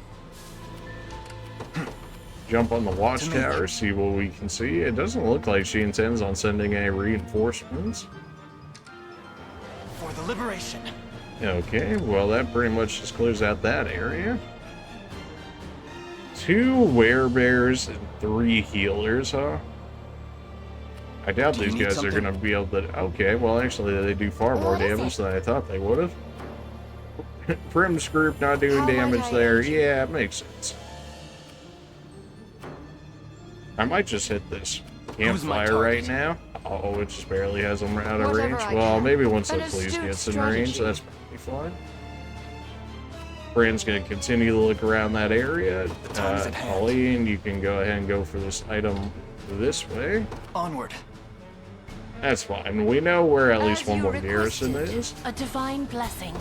Jump on the watchtower, see what we can see. It doesn't look like she intends on sending any reinforcements. For the liberation. Okay, well that pretty much just clears out that area. 2 werebears and 3 healers, huh? I doubt Do you these need guys are something? going to be able to... Okay, well, actually, they do far more What is damage it? than I thought they would have. Prim's group not doing How might damage I there. aid you? Yeah, it makes sense. I might just hit this Who's my campfire right target? now. Oh, it just barely has them out of Whatever range. I Well, can. maybe once An that please astute gets in range, strategy. that's probably fine. Brand's going to continue to look around that area. time is at hand. Colleen, you can go ahead and go for this item this way. Onward. That's fine. We know where at least As one you more garrison requested, is. A divine blessing.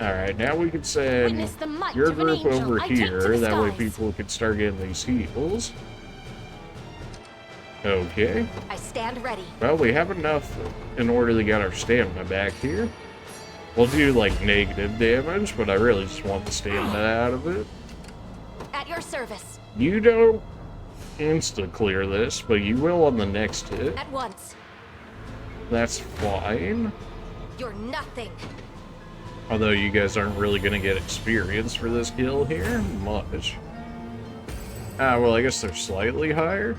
Alright, now we can send Witness the might your of an group angel over I take to here. the That way skies. people can start getting these heals. Okay. I stand ready. Well, we have enough in order to get our stamina back here. We'll do, like, negative damage, but I really just want the stamina out of it. At your service. You don't insta-clear this, but you will on the next hit. At once. That's fine. You're nothing. Although you guys aren't really going to get experience for this kill here. Much. Well, I guess they're slightly higher.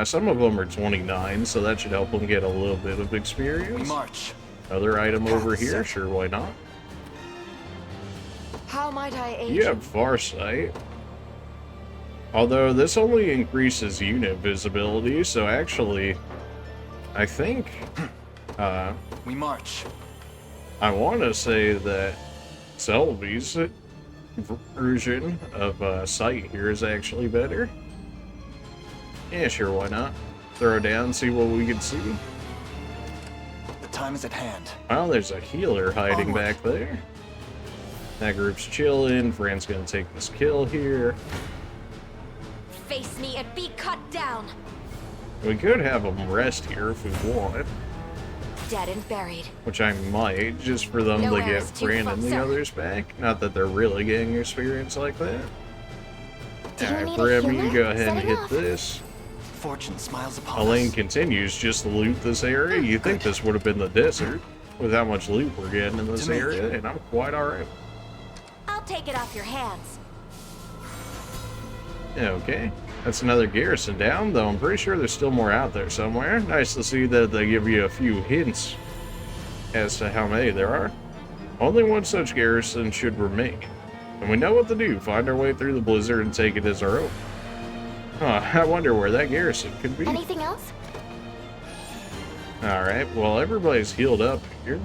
Some of them are 29, so that should help them get a little bit of We experience. march. Other item over Path here, set. sure, why not? How might I aid You have Farsight. Although this only increases unit visibility, so actually, I think, We march. I want to say that Selby's version of Sight here is actually better. Yeah, sure, why not? Throw it down, see what we can see. The time is at hand. Well, there's a healer hiding Onward. back there. That group's chilling. Fran's gonna take this kill here. Face me and be cut down. We could have them rest here if we want, Dead and buried. which I might, just for them Nowhere to get is too Fran far, and the sir. others back. Not that they're really getting experience like that. Do you Alright, need a Brim, you healer? can go ahead and Setting hit off. this. Fortune smiles upon Elaine us. continues just to loot this area. You think this would have been the desert with how much loot we're getting in this To me. area, and I'm quite alright. I'll take it off your hands. Okay, that's another garrison down, though I'm pretty sure there's still more out there somewhere. Nice to see that they give you a few hints as to how many there are. Only one such garrison should remain. And we know what to do, find our way through the blizzard and take it as our own. Huh, I wonder where that garrison could be. Anything else? Alright, well everybody's healed up here.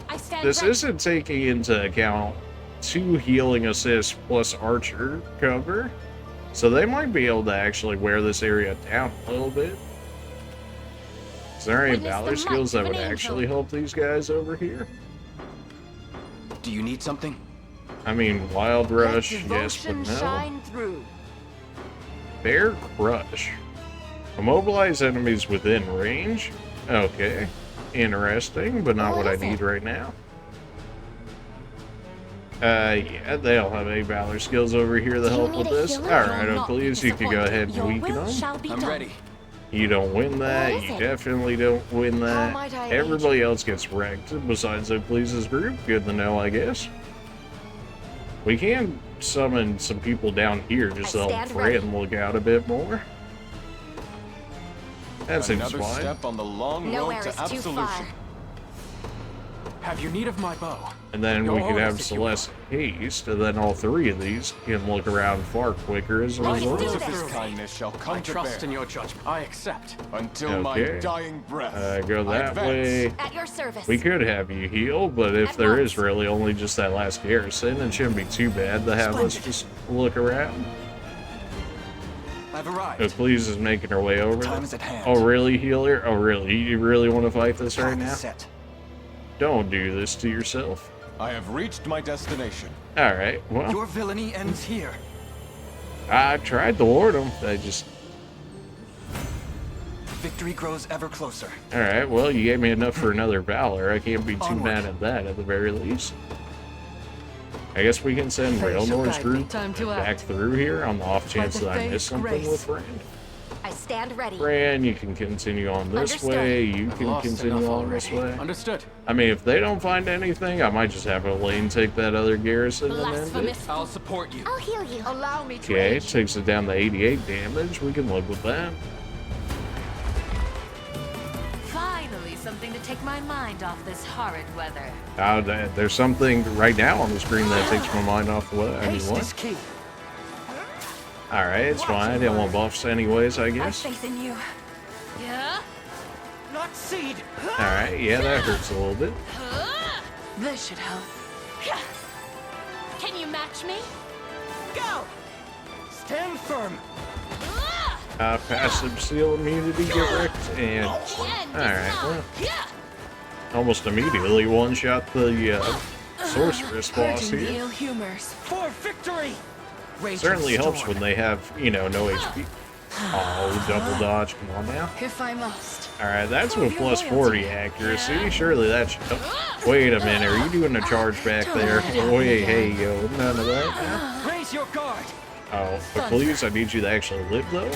I stand This ready. isn't taking into account 2 healing assists plus archer cover, so they might be able to actually wear this area down a little bit. Is there any Witness the valor might skills that of an would angel. actually help these guys over here? Do you need something? I mean, Wild Rush, Let yes, but devotion no. shine through. Bear Crush. Immobilize enemies within range? Okay. Interesting, but not What what I is it? need right now. Yeah, they don't have any valor skills over here to Do you help need with a this. healer? Alright, You'll not be please, you can go ahead and disappointed. Your weaken will them. shall be I'm done. ready. You don't win that, What is you it? definitely don't win that. might I aid Everybody else gets wrecked besides O'Please's group. Good to know, I guess. We can summon some people down here just to I help stand ready. Fran look out a bit more. That seems Another fine. step on the long Nowhere road to is too absolution. far. Have you need of my bow? And then Your we could have orders, if you will. Celeste haste, and then all 3 of these can look around far quicker as a I can result. do Words of this. this kindness shall come I to trust bear in your judgment. I accept. until Okay. my dying breath. Go I that advance. way. At your service. We could have you heal, but if At there once. is really only just that last garrison, it shouldn't be too bad to have us Splendid. just look around. I've arrived. O'Please is making her way over Time there. is at hand. Oh, really, healer? Oh, really? You really want to fight this right Path is now? set. Don't do this to yourself. I have reached my destination. Alright, well, Your villainy ends here. I tried to warn him. I just... Victory grows ever closer. Alright, well, you gave me enough for another Valor. I can't be too Onward. mad at that, at the very least. I guess we can send Fate shall Railnor's guide me. group Time to back act. through here on the off chance the that I fate's miss something grace. with Fran. I stand ready. Fran, you can continue on this Understood. way. You I've can lost continue enough on this already. way. Understood. I mean, if they don't find anything, I might just have Elaine take that other garrison and end it. Blasphemous. I'll support you. I'll heal you. Allow me to Okay, aid you. takes it down to 88 damage. We can live with that. something to take my mind off this horrid weather. There's something right now on the screen that takes my mind off the weather. I mean, Haste is what? key. Alright, it's fine. I didn't want buffs anyways, I I have guess. faith in you. Yeah? Not seed. Alright, yeah, that hurts a little bit. This should help. Can you match me? Go! Stand firm. Passive seal immunity get wrecked, and alright, well, almost immediately one-shot the sorceress boss Purging the here. ill humors. For victory! Raging Certainly helps storm. when they have, you know, no HP. Oh, double dodge, come on now. If I must. Alright, that's with plus 40 accuracy. Surely that should... Oh, wait a minute, are you doing a charge back there? Wait, hey, yo, none of that? Raise your guard. Oh, but please, I need you to actually live, though.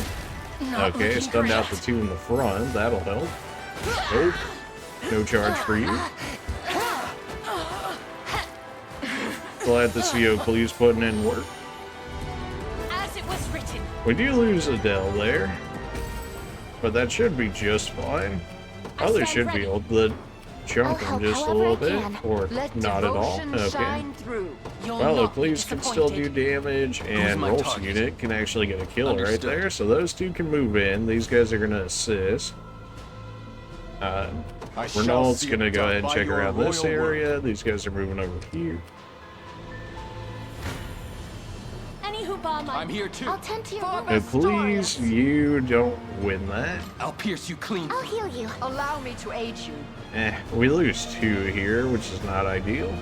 Not Okay, looking stunned out the great. two in the front. That'll help. Nope. No charge for you. Glad to see Oakley's putting in work. As it was written. We do lose Adele there, but that should be just fine. Oh, they should be able to chunk him just a little bit, or not at all. Okay. You'll Well, not be Oakley's can still do disappointed. damage, and my Rolf's target? unit can actually get a kill right Understood. there, so those two can move in. These guys are going to assist. I shall Renault's see going to it go done ahead and by check your around this royal will. area. These guys are moving over here. Any who bomb my I'm here too. I'll tend to your wound. And please, you don't win that. I'll pierce you clean. I'll heal you. Allow me to aid you. We lose 2 here, which is not ideal.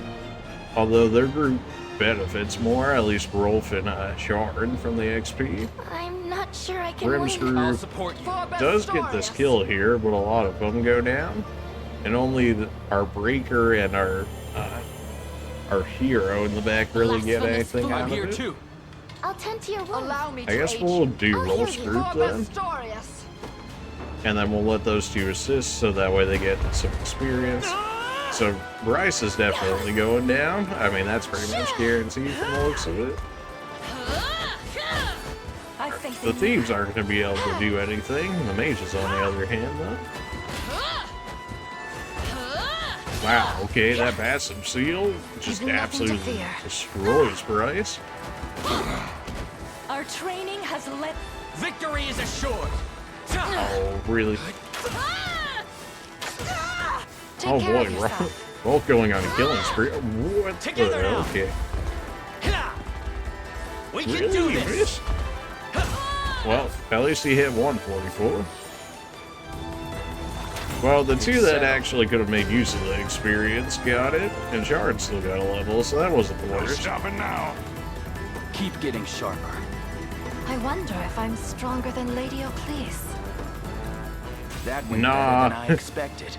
Although their group benefits more, at least Rolf and Shard from the XP. I'm not sure I can Grim's win. I'll group support you. does get this kill here, but a lot of them go down. And only our Breaker and our hero in the back really Last get one is anything full. out I'm of here it. too. I'll tend to your wound. Allow me to I guess aid we'll you. do I'll heal Rolf's you. group then. Pistorius. And then we'll let those two assist so that way they get some experience. So Bryce is definitely going down. I mean, that's pretty much guaranteed from the looks of it. I have faith The in you. thieves aren't going to be able to do anything. The mages, on the other hand, though. Wow, okay, that passive seal just You've nothing to absolutely fear. destroys Bryce. Our training has led. Victory is assured. Oh, really? Take Oh care boy, of yourself. Rolf going on a killing spree. What Together the? now. Okay. We can do Really, this. Chris? Well, at least he hit 144. Well, the two that actually could have made use of the experience got it, and Shard still got a level, so that wasn't the No worst. stopping now. Keep getting sharper. I wonder if I'm stronger than Lady O'Cleese. That went Nah. better than I expected.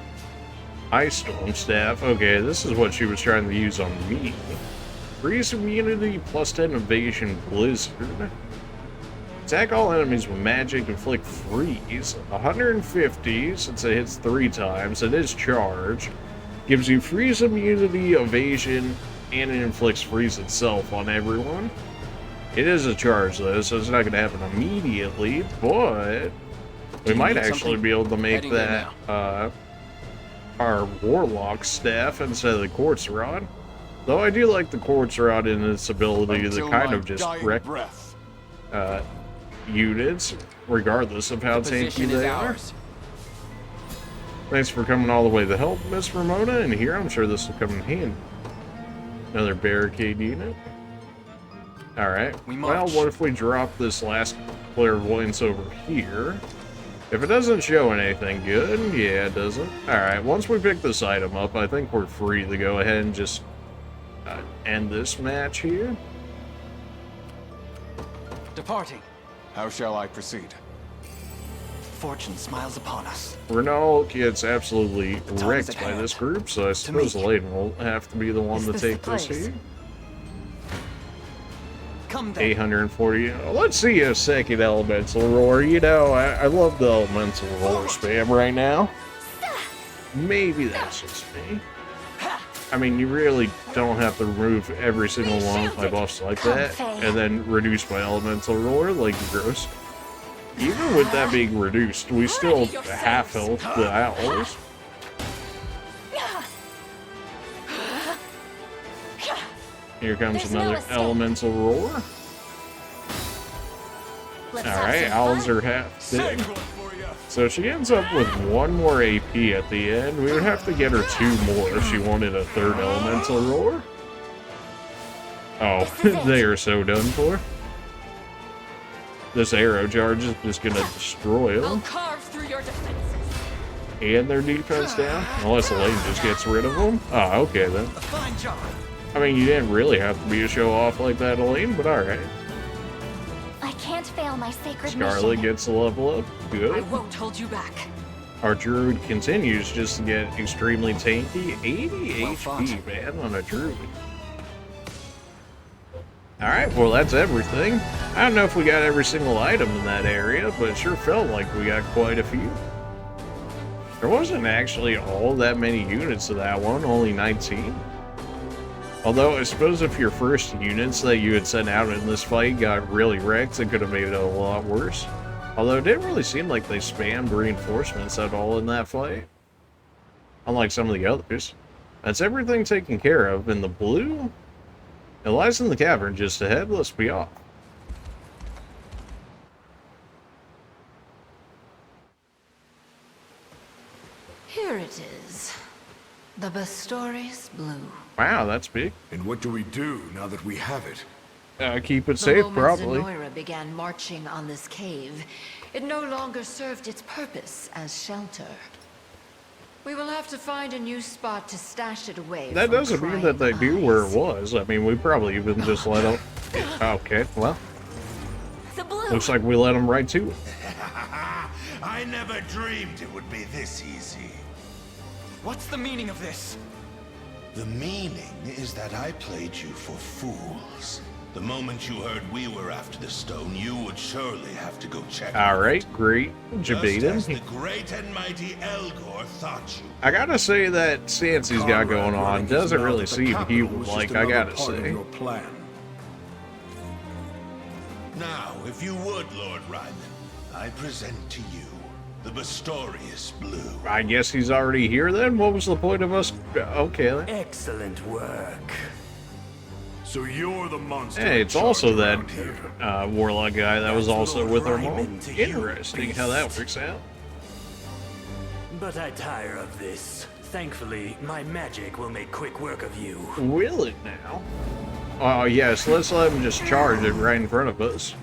Ice Storm Staff. Okay, this is what she was trying to use on me. Freeze immunity plus 10 evasion blizzard. Attack all enemies with magic, inflict freeze. 150 since it hits 3 times. It is charge. Gives you freeze immunity, evasion, and it inflicts freeze itself on everyone. It is a charge though, so it's not going to happen immediately, but we you might need actually something? be able to make Heading there that our Warlock staff instead of the Quartz Rod. Though I do like the Quartz Rod in its ability to Until kind my of just dying wreck breath. units, regardless of how The tanky position is they are. ours. Thanks for coming all the way to help, Miss Ramona, and here I'm sure this will come in handy. Another barricade unit. Alright, We well, march. what if we drop this last clairvoyance over here? If it doesn't show anything good, yeah, it doesn't. Alright, once we pick this item up, I think we're free to go ahead and just end this match here. Departing. How shall I proceed? Fortune smiles upon us. Renault gets absolutely time is wrecked at by hand. this group, so I suppose me. Layden will have to be the one Is to this take the this place? here. Come then. 840. Let's see a second elemental roar. You know, I love the elemental roar spam right now. Maybe that's just me. I mean, you really don't have to remove every single one of my buffs like that, and then reduce my elemental roar like gross. Even with that being reduced, we still half health the owls. Here comes There's no another escape. elemental roar. Let's have Alright, some owls fun. are half big. So she ends up with 1 more AP at the end. We would have to get her 2 more if she wanted a 3rd elemental roar. Oh, This is it. they are so done for. This arrow charge is just gonna destroy I'll them. carve through your defenses. And their defense down. Unless Elaine just gets rid of them. Oh, okay then. A fine job. I mean, you didn't really have to be a show-off like that, Elaine, but alright. I can't fail my sacred Scarlet mission. gets a level up. I Good. won't hold you back. Our druid continues just to get extremely tanky. 80 Well HP, fought. man, on a druid. Alright, well that's everything. I don't know if we got every single item in that area, but it sure felt like we got quite a few. There wasn't actually all that many units of that one, only 19. Although, I suppose if your first units that you had sent out in this fight got really wrecked, it could have made it a lot worse. Although it didn't really seem like they spammed reinforcements at all in that fight. Unlike some of the others. That's everything taken care of. In the blue, it lies in the cavern just ahead. Let's be off. Here it is. The Bastoris Blue. Wow, that's big. And what do we do now that we have it? Keep it The safe, moment probably. Zenora began marching on this cave, it no longer served its purpose as shelter. We will have to find a new spot to stash it away. That from doesn't mean that they prying do where it eyes. was. I mean, we probably even just let them... Okay, well, The blue. looks like we let them right to it. I never dreamed it would be this easy. What's the meaning of this? The meaning is that I played you for fools. The moment you heard we were after the stone, you would surely have to go check. Alright, great. Just Jabeden. as the great and mighty Elgor thought you. I gotta say that stance he's got going on doesn't really seem evil, like, I gotta say. Your plan. Now, if you would, Lord Ryman, I present to you the Bastorius Blue. I guess he's already here then? What was the point of us? Okay then. Excellent work. So you're the monster. Hey, in it's charge also around that here. warlock guy that was also Lord with our Ryman mom. to you, Interesting how that works out. But I tire of this. Thankfully, my magic will make quick work of you. Will it now? Oh yes, let's let him just charge it right in front of us.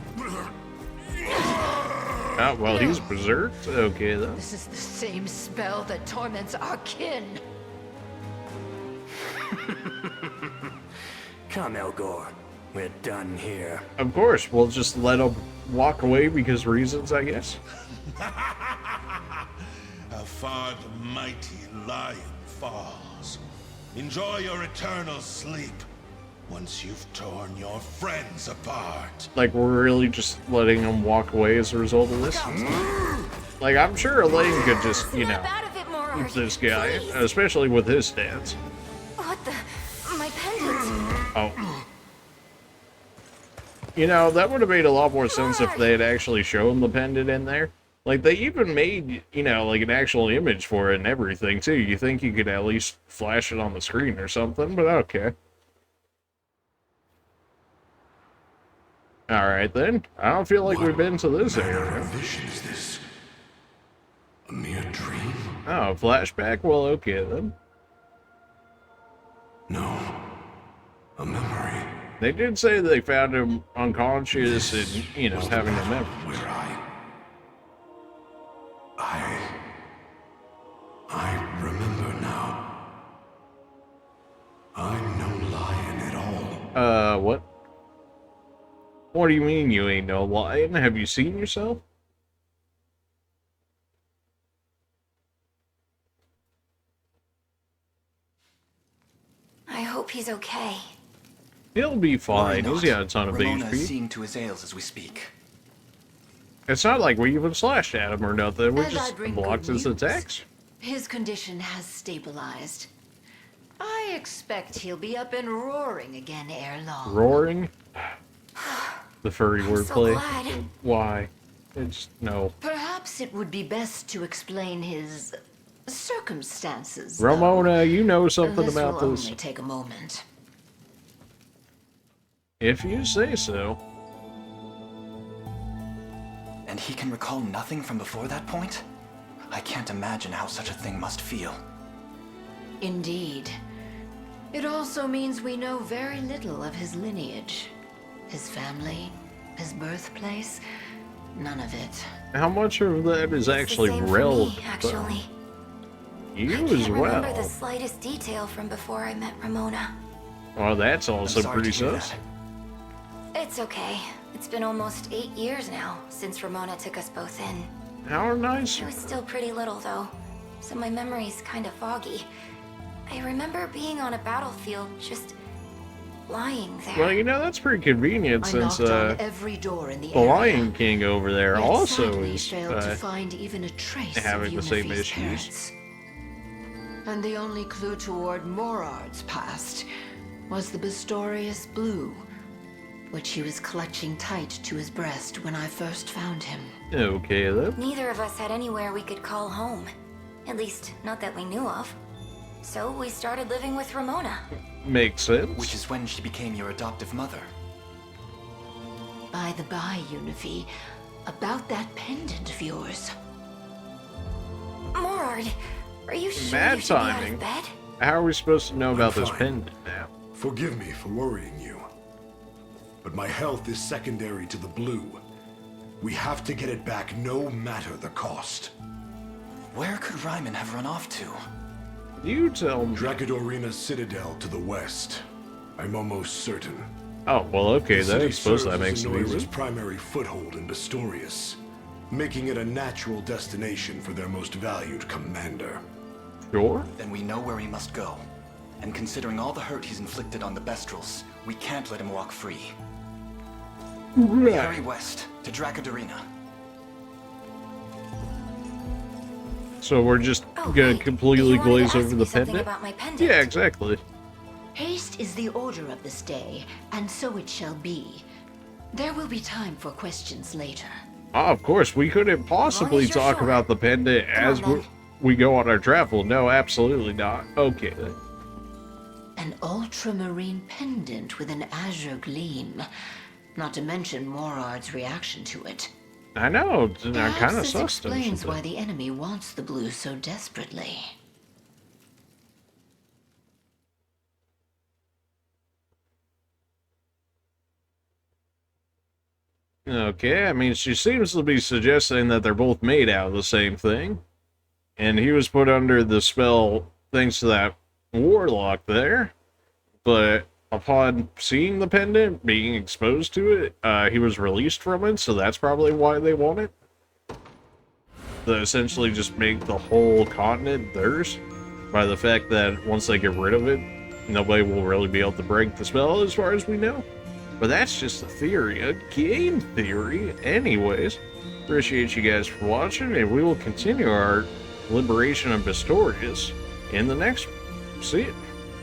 Oh, well, he's berserked. Okay then. This is the same spell that torments our kin. Come, Elgor. We're done here. Of course, we'll just let him walk away because reasons, I guess. How far the mighty lion falls. Enjoy your eternal sleep once you've torn your friends apart. Like, we're really just letting him walk away as a result of this? Like, I'm sure Elaine could just, you know, Snap out of it, Morard. keep this guy, Please. especially with his stance. What the? My pendant. Oh. You know, that would have made a lot more sense if they had actually shown the pendant in there. Like, they even made, you know, like an actual image for it and everything, too. You think you could at least flash it on the screen or something, but okay. Alright then. I don't feel like we've been to this manner area. of vision is this? A mere dream? Oh, flashback? Well, okay then. No. A memory. They did say they found him unconscious This and, you know, was the having a battle memory. where I remember now. I'm no lion at all. What? What do you mean you ain't no lion? Have you seen yourself? I hope he's okay. He'll be fine. Worry He's not. got a ton of Ramona is HP. seeing to his ails as we speak. It's not like we even slashed at him or nothing. We And I just bring blocked good his news. attacks. His condition has stabilized. I expect he'll be up and roaring again ere long. Roaring. The furry I'm so wordplay. glad. Why? It's no. Perhaps it would be best to explain his circumstances. though. Ramona, you know something This about will this. only take a moment. If you say so. And he can recall nothing from before that point? I can't imagine how such a thing must feel. Indeed. It also means we know very little of his lineage. His family, his birthplace, none of it. How much of that is actually relevant? Actually. You I as can't remember the well. slightest detail from before I met Ramona. Well, that's I'm also sorry pretty to hear sus. It's okay. It's been almost 8 years now since Ramona took us both in. How nice. I was still pretty little though, so my memory's kind of foggy. I remember being on a battlefield, just lying there. Well, you know, that's pretty convenient I since knocked on every door in the the area, Lion King over there yet also sadly is failed to find even a trace having of the same Unife's issues. parents. And the only clue toward Morard's past was the Bistorius Blue, which he was clutching tight to his breast when I first found him. Okay, then. Neither of us had anywhere we could call home. At least, not that we knew of. So we started living with Ramona. Makes sense. Which is when she became your adoptive mother. By the by, Unife, about that pendant of yours. Morard, are you sure Bad you should be out timing. of bed? How are we supposed to know about this fine. pendant now? Forgive me for worrying you. But my health is secondary to the blue. We have to get it back no matter the cost. Where could Ryman have run off to? You tell me. Dracodorina's citadel to the west. I'm almost certain. Oh, well, okay, The then I city suppose that serves makes as it Enoira's easy. primary foothold in Bistorius, making it a natural destination for their most valued commander. Sure. Then we know where he must go. And considering all the hurt he's inflicted on the Bestrels, we can't let him walk free. We hurry west, to Dracodorina. So we're just Oh, gonna right. completely You wanted to glaze ask over me the something pendant? about my pendant. Yeah, exactly. Haste is the order of this day, and so it shall be. There will be time for questions later. Oh, of course, we couldn't possibly as you're talk sure. about the pendant Come on, as then. we go on our travel. No, absolutely not. Okay, then. An ultramarine pendant with an azure gleam. Not to mention Morard's reaction to it. I know, I Perhaps kind of this sussed explains him. why the enemy wants the blue so desperately. Okay, I mean, she seems to be suggesting that they're both made out of the same thing. And he was put under the spell thanks to that warlock there. But upon seeing the pendant, being exposed to it, he was released from it, so that's probably why they want it. To essentially just make the whole continent theirs. By the fact that once they get rid of it, nobody will really be able to break the spell as far as we know. But that's just a theory, a game theory. Anyways, appreciate you guys for watching, and we will continue our liberation of Bistorius in the next one. See ya.